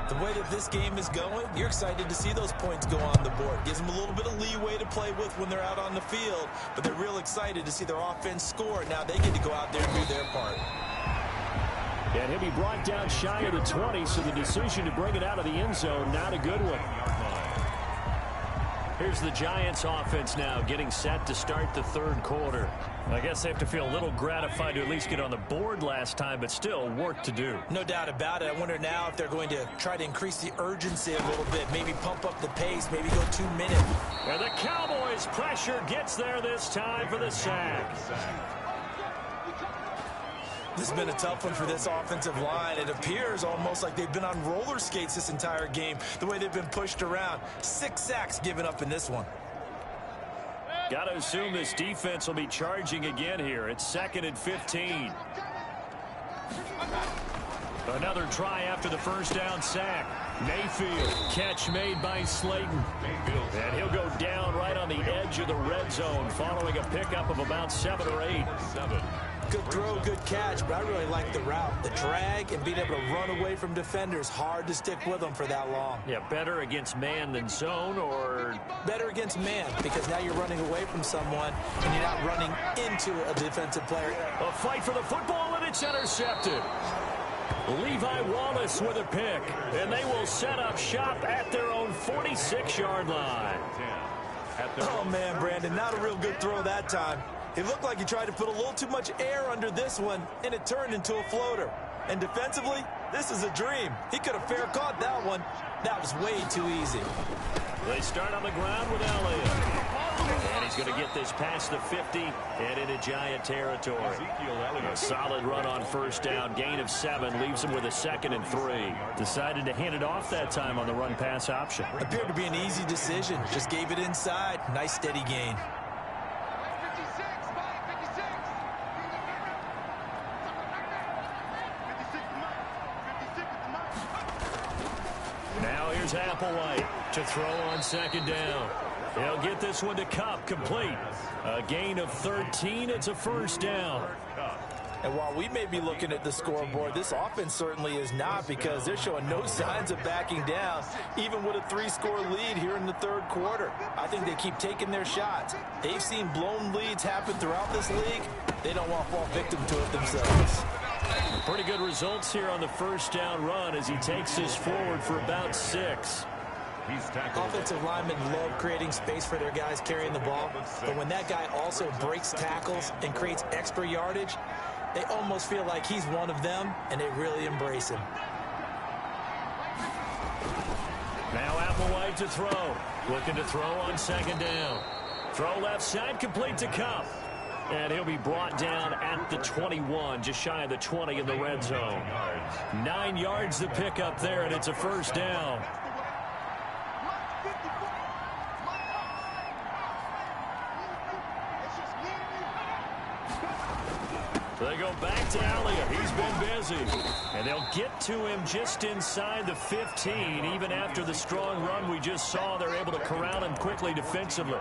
the way that this game is going, you're excited to see those points go on the board. Gives them a little bit of leeway to play with when they're out on the field, but they're real excited to see their offense score. Now they get to go out there and do their part. And he'll be brought down shy of the 20, so the decision to bring it out of the end zone, not a good one. Here's the Giants offense now getting set to start the third quarter. I guess they have to feel a little gratified to at least get on the board last time, but still work to do. No doubt about it. I wonder now if they're going to try to increase the urgency a little bit, maybe pump up the pace, maybe go 2 minutes. And the Cowboys' pressure gets there this time for the sack. This has been a tough one for this offensive line. It appears almost like they've been on roller skates this entire game, the way they've been pushed around. 6 sacks given up in this one. Got to assume this defense will be charging again here. It's 2nd and 15. Another try after the first down sack. Mayfield, catch made by Slayton. And he'll go down right on the edge of the red zone following a pickup of about 7 or 8. Good throw, good catch, but I really like the route. The drag and being able to run away from defenders. Hard to stick with them for that long. Yeah, better against man than zone, or better against man, because now you're running away from someone and you're not running into a defensive player. A fight for the football, and it's intercepted. Levi Wallace with a pick, and they will set up shop at their own 46-yard line. Oh, man, Brandon, not a real good throw that time. It looked like he tried to put a little too much air under this one, and it turned into a floater. And defensively, this is a dream. He could have fair caught that one. That was way too easy. They start on the ground with Elliott. And he's going to get this past the 50 and into Giant territory. A solid run on first down. Gain of 7 leaves him with a 2nd and 3. Decided to hand it off that time on the run-pass option. Appeared to be an easy decision. Just gave it inside. Nice steady gain. Now here's Applewhite to throw on second down. He'll get this one to Kupp, complete. A gain of 13. It's a first down. And while we may be looking at the scoreboard, this offense certainly is not, because they're showing no signs of backing down, even with a 3-score lead here in the third quarter. I think they keep taking their shots. They've seen blown leads happen throughout this league. They don't want to fall victim to it themselves. Pretty good results here on the first down run as he takes this forward for about 6. Offensive linemen love creating space for their guys carrying the ball, but when that guy also breaks tackles and creates extra yardage, they almost feel like he's one of them, and they really embrace him. Now Applewhite to throw. Looking to throw on second down. Throw left side, complete to Kupp. And he'll be brought down at the 21, just shy of the 20 in the red zone. 9 yards to pick up there, and it's a first down. They go back to Elliott. He's been busy. And they'll get to him just inside the 15. Even after the strong run we just saw, they're able to corral him quickly defensively.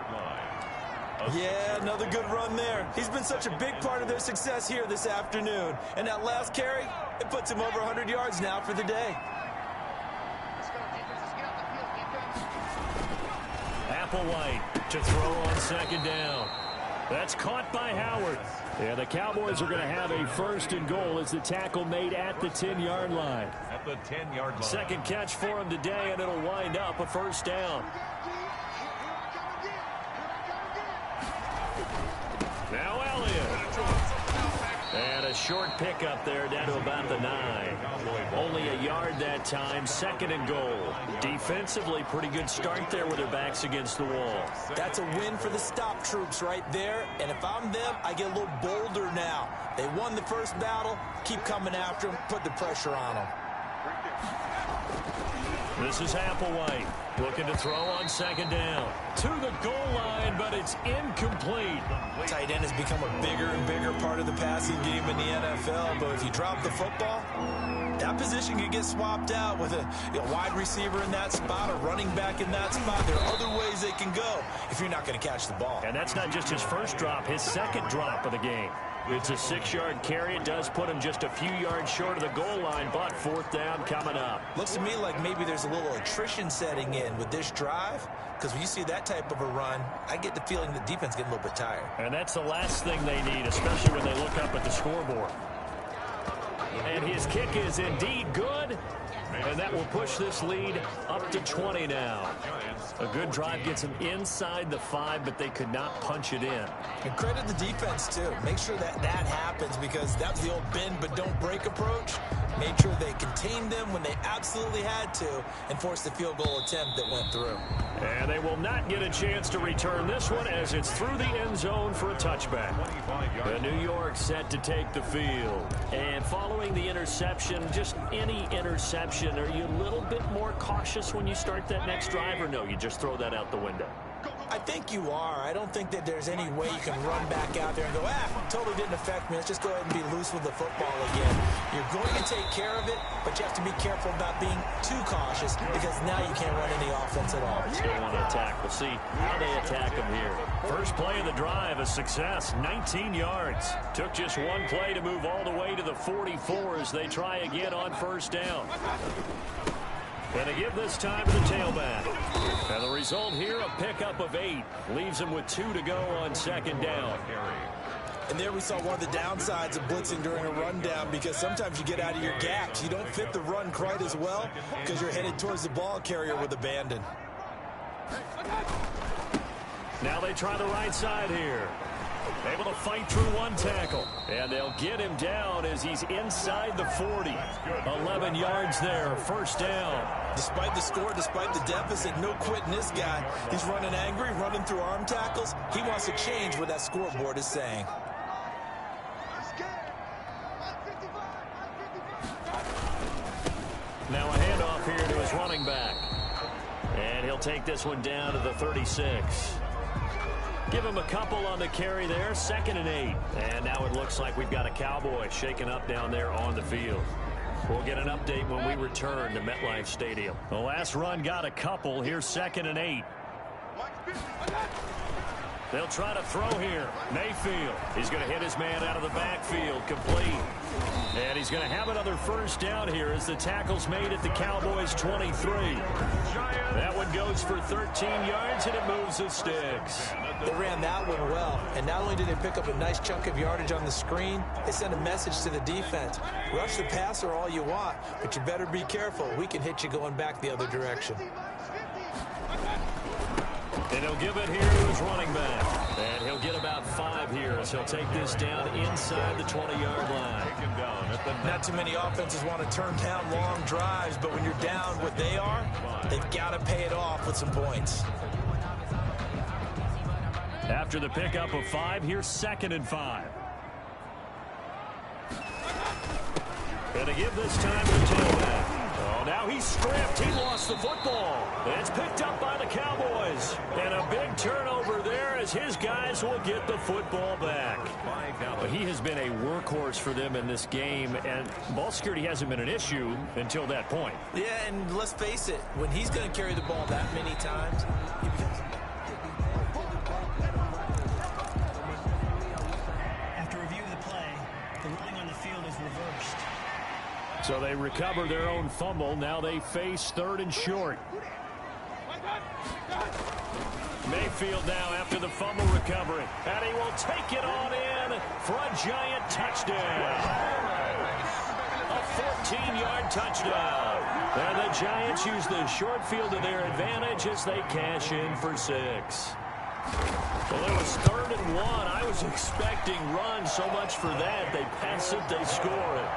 Yeah, another good run there. He's been such a big part of their success here this afternoon. And that last carry, it puts him over 100 yards now for the day. Applewhite to throw on second down. That's caught by Howard. Yeah, the Cowboys are going to have a first and goal as the tackle made at the 10-yard line. At the 10-yard line. Second catch for him today, and it'll wind up a first down. Now Elliott. And a short pickup there down to about the 9. Only a yard that time, second and goal. Defensively, pretty good start there with their backs against the wall. That's a win for the stop troops right there. And if I'm them, I get a little bolder now. They won the first battle. Keep coming after them. Put the pressure on them. This is Applewhite looking to throw on second down. To the goal line, but it's incomplete. Tight end has become a bigger and bigger part of the passing game in the NFL. But if you drop the football, that position can get swapped out with a wide receiver in that spot, a running back in that spot. There are other ways they can go if you're not going to catch the ball. And that's not just his first drop, his second drop of the game. It's a 6-yard carry. It does put him just a few yards short of the goal line, but fourth down coming up. Looks to me like maybe there's a little attrition setting in with this drive, because when you see that type of a run, I get the feeling the defense getting a little bit tired. And that's the last thing they need, especially when they look up at the scoreboard. And his kick is indeed good, and that will push this lead up to 20 now. A good drive gets them inside the 5, but they could not punch it in. And credit the defense, too. Make sure that happens, because that was the old bend but don't break approach. Made sure they contained them when they absolutely had to and forced the field goal attempt that went through. And they will not get a chance to return this one as it's through the end zone for a touchback. The New York set to take the field. And following the interception, just any interception, are you a little bit more cautious when you start that next drive, or no, you just throw that out the window? I think you are. I don't think that there's any way you can run back out there and go, totally didn't affect me. Let's just go ahead and be loose with the football again. You're going to take care of it, but you have to be careful about being too cautious, because now you can't run any offense at all. Still want to attack. We'll see how they attack them here. First play of the drive, a success, 19 yards. Took just one play to move all the way to the 44 as they try again on first down. And they give this time to the tailback. And the result here, a pickup of 8. Leaves them with 2 to go on second down. And there we saw one of the downsides of blitzing during a rundown, because sometimes you get out of your gaps. You don't fit the run quite as well because you're headed towards the ball carrier with abandon. Now they try the right side here. Able to fight through one tackle. And they'll get him down as he's inside the 40. 11 yards there, first down. Despite the score, despite the deficit, no quitting this guy. He's running angry, running through arm tackles. He wants to change what that scoreboard is saying. Now a handoff here to his running back. And he'll take this one down to the 36. Give him a couple on the carry there, 2nd and 8. And now it looks like we've got a Cowboy shaking up down there on the field. We'll get an update when we return to MetLife Stadium. The last run got a couple. Here's 2nd and 8. They'll try to throw here. Mayfield. He's going to hit his man out of the backfield. Complete. And he's going to have another first down here as the tackle's made at the Cowboys' 23. That one goes for 13 yards, and it moves the sticks. They ran that one well, and not only did they pick up a nice chunk of yardage on the screen, they sent a message to the defense. Rush the passer all you want, but you better be careful. We can hit you going back the other direction. And he'll give it here to his running back. And he'll get about 5 here as he'll take this down inside the 20-yard line. Not too many offenses want to turn down long drives, but when you're down what they are, they've got to pay it off with some points. After the pickup of 5, here's 2nd and 5. And to give this time to the tailback. Oh, now he's stripped. He lost the football. It's picked up by the Cowboys. And a big turnover there as his guys will get the football back. But he has been a workhorse for them in this game, and ball security hasn't been an issue until that point. Yeah, and let's face it, when he's going to carry the ball that many times, he becomes... After review of the play, the ruling on the field is reversed. So they recover their own fumble. Now they face 3rd and short. Mayfield now after the fumble recovery. And he will take it on in for a giant touchdown. A 14-yard touchdown. And the Giants use the short field to their advantage as they cash in for 6. Well, it was 3rd and 1. I was expecting runs, so much for that. They pass it, they score it.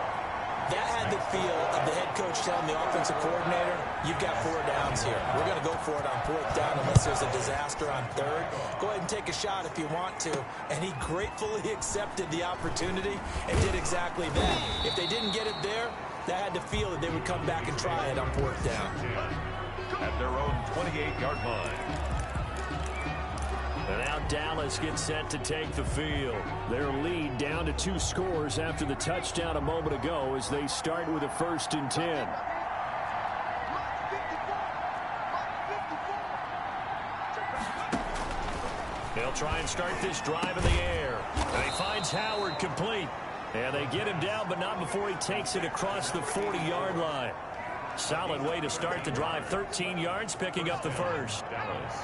That had the feel of the head coach telling the offensive coordinator, you've got 4 downs here. We're going to go for it on 4th down unless there's a disaster on 3rd. Go ahead and take a shot if you want to. And he gratefully accepted the opportunity and did exactly that. If they didn't get it there, that had the feel that they would come back and try it on 4th down. At their own 28-yard line. And now Dallas gets set to take the field. Their lead down to 2 scores after the touchdown a moment ago as they start with a 1st and 10. They'll try and start this drive in the air. And he finds Howard complete. And they get him down, but not before he takes it across the 40-yard line. Solid way to start the drive. 13 yards, picking up the first. Dallas.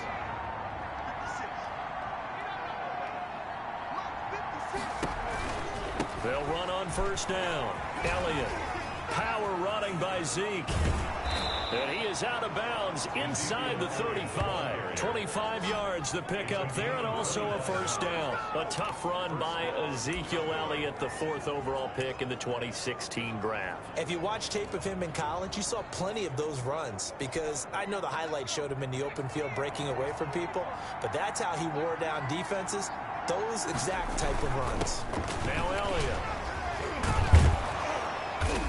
They'll run on 1st down. Elliott. Power running by Zeke. And he is out of bounds inside the 35. 25 yards the pickup there, and also a 1st down. A tough run by Ezekiel Elliott, the 4th overall pick in the 2016 draft. If you watch tape of him in college, you saw plenty of those runs, because I know the highlights showed him in the open field breaking away from people, but that's how he wore down defenses, those exact type of runs. Now Elliott.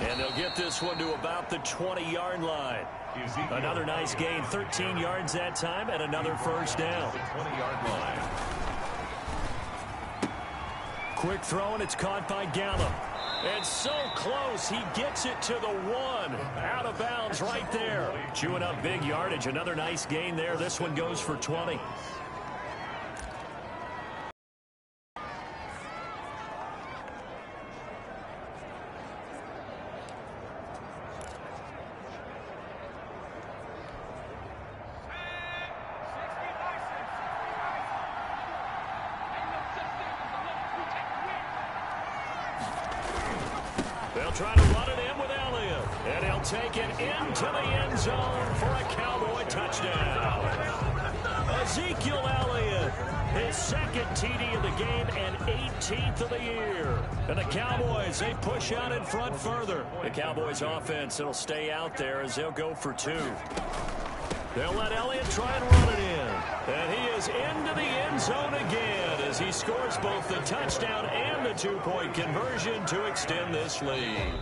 And they'll get this one to about the 20-yard line. Another nice gain, 13 yards that time, and another 1st down. 20-yard line. Quick throw, and it's caught by Gallup. And so close, he gets it to the 1. Out of bounds right there. Chewing up big yardage, another nice gain there. This one goes for 20. They'll try to run it in with Elliott. And he'll take it into the end zone for a Cowboy touchdown. Ezekiel Elliott, his 2nd TD of the game and 18th of the year. And the Cowboys, they push out in front further. The Cowboys offense, it'll stay out there as they'll go for 2. They'll let Elliott try and run it in. And he is into the end zone again as he scores both the touchdown and the 2-point conversion to extend this lead.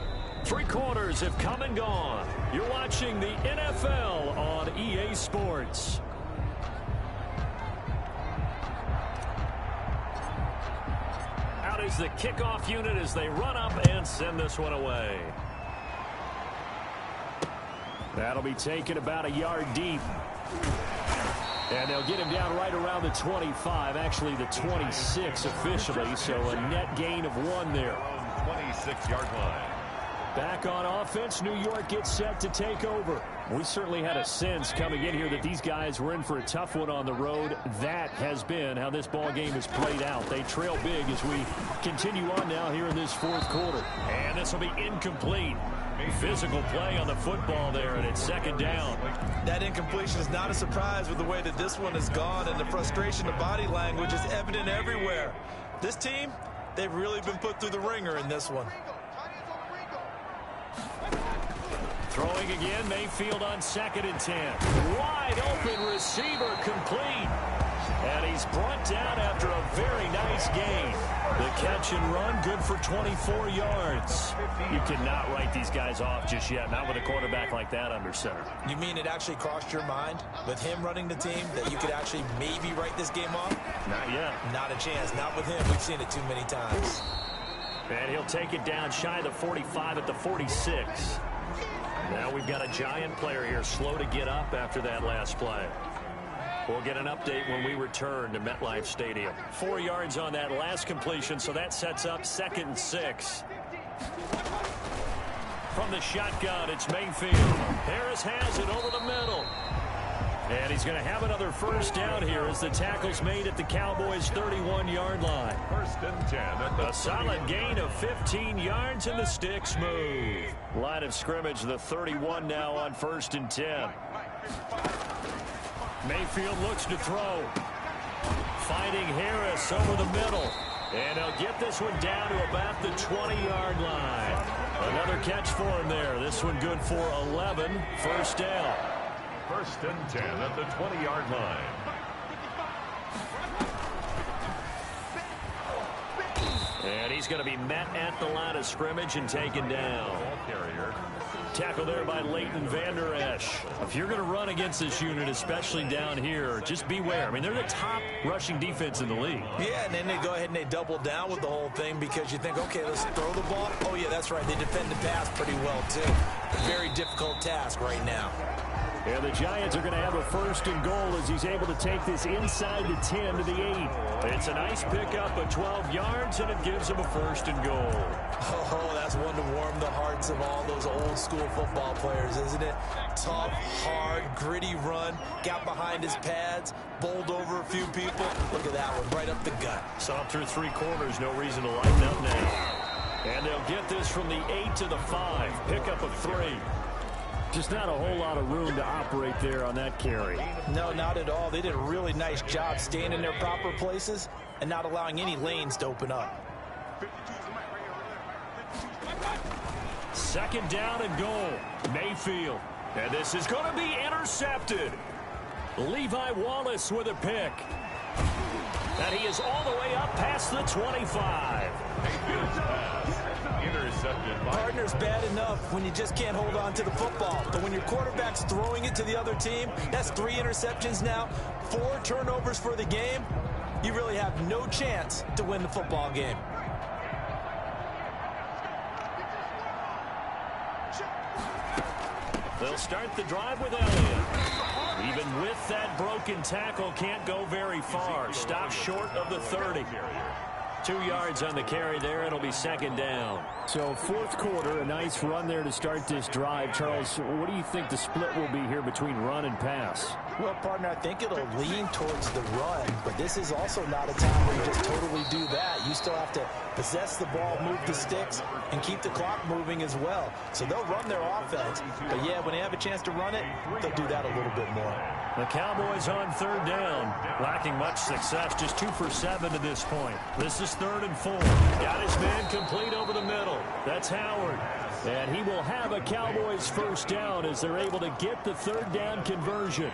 3 quarters have come and gone. You're watching the NFL on EA Sports. Out is the kickoff unit as they run up and send this one away. That'll be taken about a yard deep. And they'll get him down right around the 25, actually the 26 officially, so a net gain of 1 there. 26-yard line. Back on offense, New York gets set to take over. We certainly had a sense coming in here that these guys were in for a tough one on the road. That has been how this ball game has played out. They trail big as we continue on now here in this 4th quarter. And this will be incomplete. Physical play on the football there, and it's 2nd down. That incompletion is not a surprise with the way that this one has gone, and the frustration of body language is evident everywhere. This team, they've really been put through the ringer in this one. Throwing again, Mayfield on 2nd and 10. Wide open receiver complete. And he's brought down after a very nice gain. The catch and run, good for 24 yards. You cannot write these guys off just yet, not with a quarterback like that under center. You mean it actually crossed your mind with him running the team that you could actually maybe write this game off? Not yet. Not a chance. Not with him. We've seen it too many times. And he'll take it down shy of the 45 at the 46. Now we've got a Giant player here slow to get up after that last play. We'll get an update when we return to MetLife Stadium. 4 yards on that last completion, so that sets up 2nd and 6. From the shotgun, it's Mayfield. Harris has it over the middle. And he's going to have another first down here as the tackle's made at the Cowboys' 31-yard line. 1st and 10. A solid gain of 15 yards, and the sticks move. Line of scrimmage, the 31 now on 1st and 10. Mayfield looks to throw. Finding Harris over the middle. And they'll get this one down to about the 20-yard line. Another catch for him there. This one good for 11. First down. 1st and 10 at the 20-yard line. And he's going to be met at the line of scrimmage and taken down. Ball carrier. Tackle there by Leighton Vander Esch. If you're going to run against this unit, especially down here, just beware. I mean, they're the top rushing defense in the league. Yeah, and then they go ahead and they double down with the whole thing because you think, okay, let's throw the ball. Oh, yeah, that's right. They defend the pass pretty well, too. A very difficult task right now. And the Giants are going to have a 1st and goal as he's able to take this inside the 10 to the 8. It's a nice pickup of 12 yards, and it gives him a 1st and goal. Oh, that's one to warm the hearts of all those old school football players, isn't it? Tough, hard, gritty run, got behind his pads, bowled over a few people. Look at that one, right up the gut. Saw through 3 quarters, no reason to lighten up now. And they'll get this from the 8 to the 5, pickup of 3. Just not a whole lot of room to operate there on that carry. No, not at all. They did a really nice job staying in their proper places and not allowing any lanes to open up. 2nd down and goal. Mayfield. And this is going to be intercepted. Levi Wallace with a pick. And he is all the way up past the 25. Mayfield's pass. Intercepted by Partner's bad enough when you just can't hold on to the football. But when your quarterback's throwing it to the other team, that's 3 interceptions now, 4 turnovers for the game. You really have no chance to win the football game. They'll start the drive with Elliott. Even with that broken tackle, can't go very far. Stop short of the 30. 2 yards on the carry there. It'll be 2nd down. So 4th quarter, a nice run there to start this drive. Charles, what do you think the split will be here between run and pass? Well, partner, I think it'll lean towards the run, but this is also not a time where you just totally do that. You still have to possess the ball, move the sticks, and keep the clock moving as well. So they'll run their offense, but yeah, when they have a chance to run it, they'll do that a little bit more. The Cowboys on 3rd down, lacking much success, just 2 for 7 to this point. This is 3rd and 4. Got his man complete over the middle. That's Howard. And he will have a Cowboys 1st down as they're able to get the 3rd down conversion.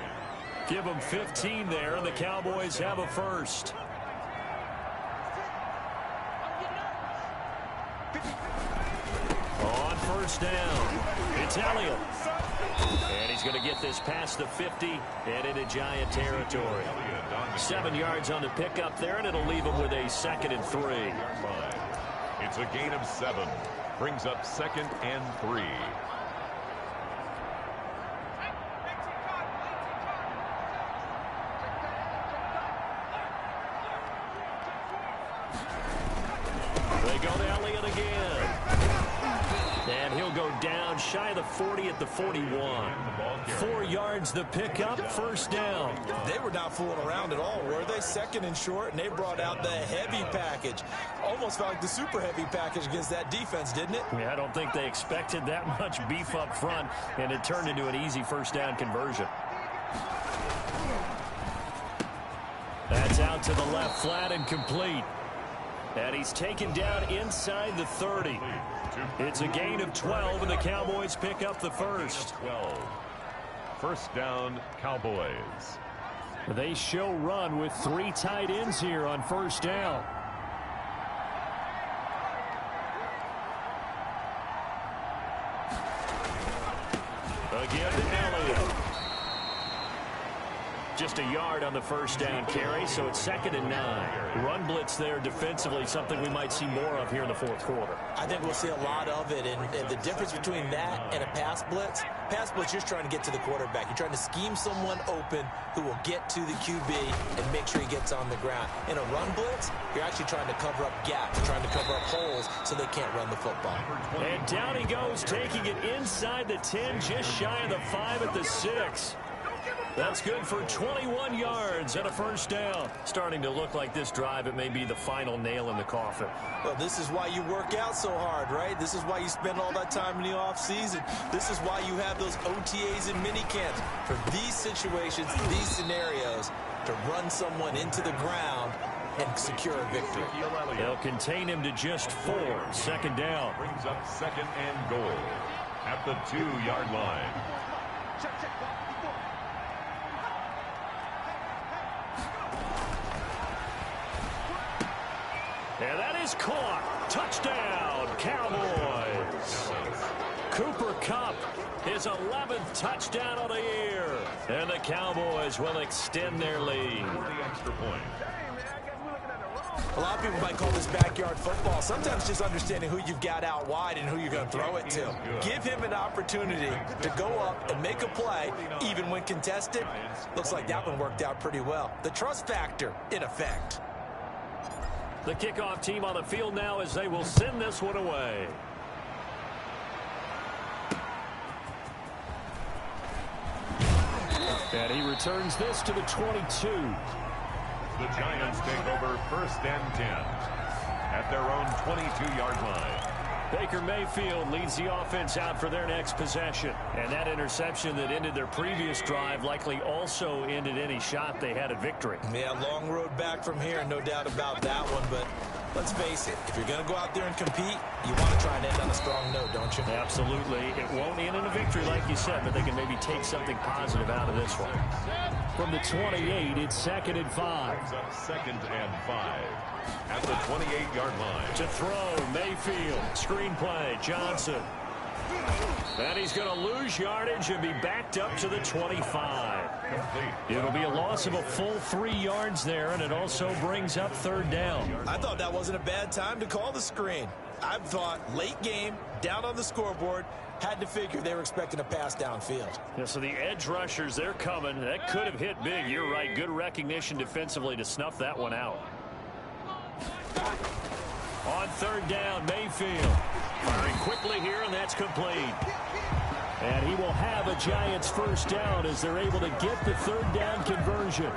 Give them 15 there, and the Cowboys have a 1st. On 1st down, it's Elliott. And he's going to get this past the 50 and into Giant territory. 7 yards on the pickup there, and it'll leave him with a 2nd and 3. It's a gain of 7. Brings up 2nd and 3. They go to Elliott again. And he'll go down shy of the 40 at the 41. 4 yards the pickup, 1st down. They were not fooling around at all, were they? 2nd and short, and they brought out the heavy package. Almost felt like the super heavy package against that defense, didn't it? Yeah, I don't think they expected that much beef up front, and it turned into an easy 1st down conversion. That's out to the left flat and complete. And he's taken down inside the 30. It's a gain of 12, and the Cowboys pick up the 1st. 12. 1st down, Cowboys. They show run with 3 tight ends here on 1st down. Again to Elliott. Just a yard on the first down carry, so it's 2nd and 9. Run blitz there defensively, something we might see more of here in the fourth quarter. I think we'll see a lot of it, and the difference between that and a pass blitz, you're trying to get to the quarterback. You're trying to scheme someone open who will get to the QB and make sure he gets on the ground. In a run blitz, you're actually trying to cover up gaps, trying to cover up holes so they can't run the football. And down he goes, taking it inside the 10, just shy of the 5 at the 6. That's good for 21 yards and a first down. Starting to look like this drive, it may be the final nail in the coffin. Well, this is why you work out so hard, right? This is why you spend all that time in the offseason. This is why you have those OTAs and minicamps. For these situations, these scenarios, to run someone into the ground and secure a victory. They'll contain him to just 4. 2nd down. Brings up 2nd and goal at the 2-yard line. And that is caught. Touchdown, Cowboys. Cooper Kupp, his 11th touchdown of the year. And the Cowboys will extend their lead. The extra point. A lot of people might call this backyard football. Sometimes just understanding who you've got out wide and who you're going to throw it to. Give him an opportunity to go up and make a play, even when contested. Looks like that one worked out pretty well. The trust factor in effect. The kickoff team on the field now as they will send this one away. And he returns this to the 22. The Giants take over 1st and 10 at their own 22-yard line. Baker Mayfield leads the offense out for their next possession. And that interception that ended their previous drive likely also ended any shot they had at victory. Yeah, long road back from here, no doubt about that one. But let's face it, if you're going to go out there and compete, you want to try and end on a strong note, don't you? Absolutely. It won't end in a victory like you said, but they can maybe take something positive out of this one. From the 28, it's 2nd and 5. Brings up 2nd and 5 at the 28-yard line. To throw, Mayfield. Screenplay, Johnson. And he's going to lose yardage and be backed up to the 25. It'll be a loss of a full 3 yards there, and it also brings up 3rd down. I thought that wasn't a bad time to call the screen. I thought late game, down on the scoreboard, had to figure they were expecting a pass downfield. Yeah, so the edge rushers, they're coming. That could have hit big. You're right. Good recognition defensively to snuff that one out. On 3rd down, Mayfield. Firing quickly here, and that's complete. And he will have a Giants first down as they're able to get the 3rd down conversion.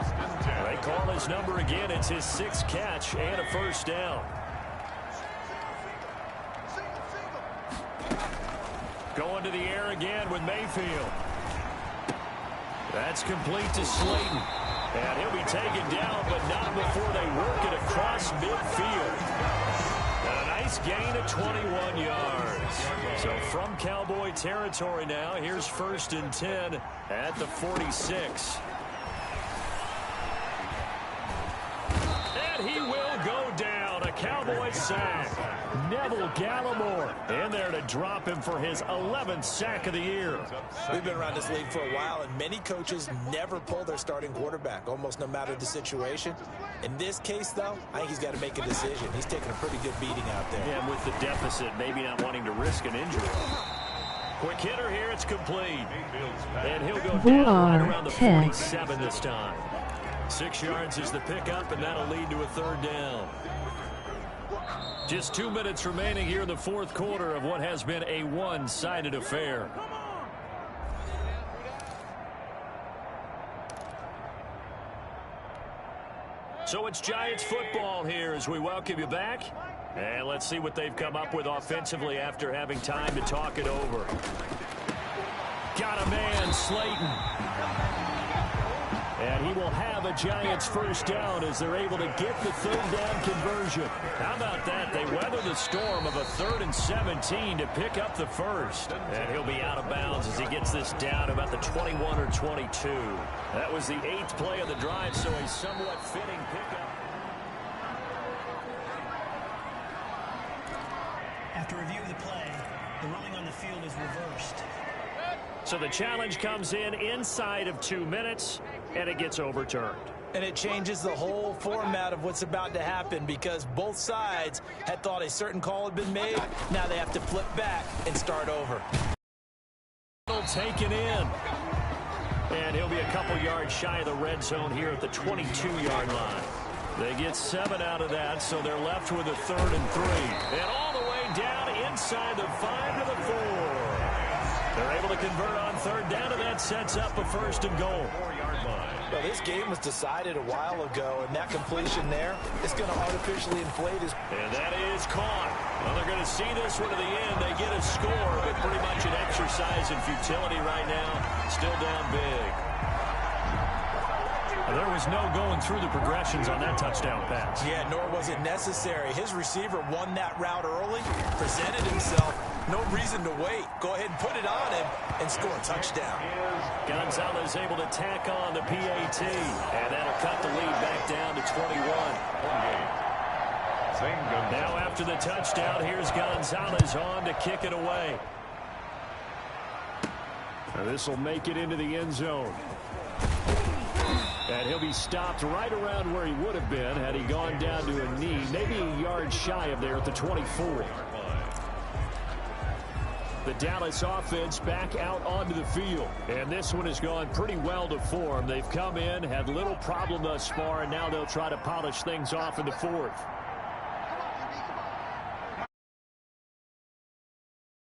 They call his number again. It's his 6th catch and a first down. Going to the air again with Mayfield. That's complete to Slayton. And he'll be taken down, but not before they work it across midfield. And a nice gain of 21 yards. So from Cowboy territory now, here's 1st and 10 at the 46. And he will go down. A Cowboy sack. Neville Gallimore in there to drop him for his 11th sack of the year. We've been around this league for a while, and many coaches never pull their starting quarterback, almost no matter the situation. In this case, though, I think he's got to make a decision. He's taking a pretty good beating out there. Yeah, with the deficit, maybe not wanting to risk an injury. Quick hitter here, it's complete. And he'll go down right around the 47 this time. 6 yards is the pickup, and that'll lead to a 3rd down. Just 2 minutes remaining here in the 4th quarter of what has been a one-sided affair. So it's Giants football here as we welcome you back. And let's see what they've come up with offensively after having time to talk it over. Got a man, Slayton. And he will have a Giants first down as they're able to get the 3rd down conversion. How about that? They weather the storm of a 3rd and 17 to pick up the first. And he'll be out of bounds as he gets this down about the 21 or 22. That was the 8th play of the drive, so a somewhat fitting pickup. After review of the play, the ruling on the field is reversed. So the challenge comes in inside of 2 minutes, and it gets overturned. And it changes the whole format of what's about to happen because both sides had thought a certain call had been made. Now they have to flip back and start over. Taken in. And he'll be a couple yards shy of the red zone here at the 22-yard line. They get 7 out of that, so they're left with a 3rd and 3. And all the way down inside the 5 to the 4. They're able to convert on 3rd down, and that sets up a 1st and goal. 4-yard line. Well, this game was decided a while ago, and that completion there is going to artificially inflate his... And that is caught. Well, they're going to see this one to the end. They get a score, but pretty much an exercise in futility right now. Still down big. There was no going through the progressions on that touchdown pass. Yeah, nor was it necessary. His receiver won that route early, presented himself. No reason to wait. Go ahead and put it on him and score a touchdown. Gonzalez able to tack on the PAT, and that'll cut the lead back down to 21. Now after the touchdown, here's Gonzalez on to kick it away. This will make it into the end zone. And he'll be stopped right around where he would have been had he gone down to a knee, maybe a yard shy of there at the 24. The Dallas offense back out onto the field. And this one has gone pretty well to form. They've come in, had little problem thus far, and now they'll try to polish things off in the 4th.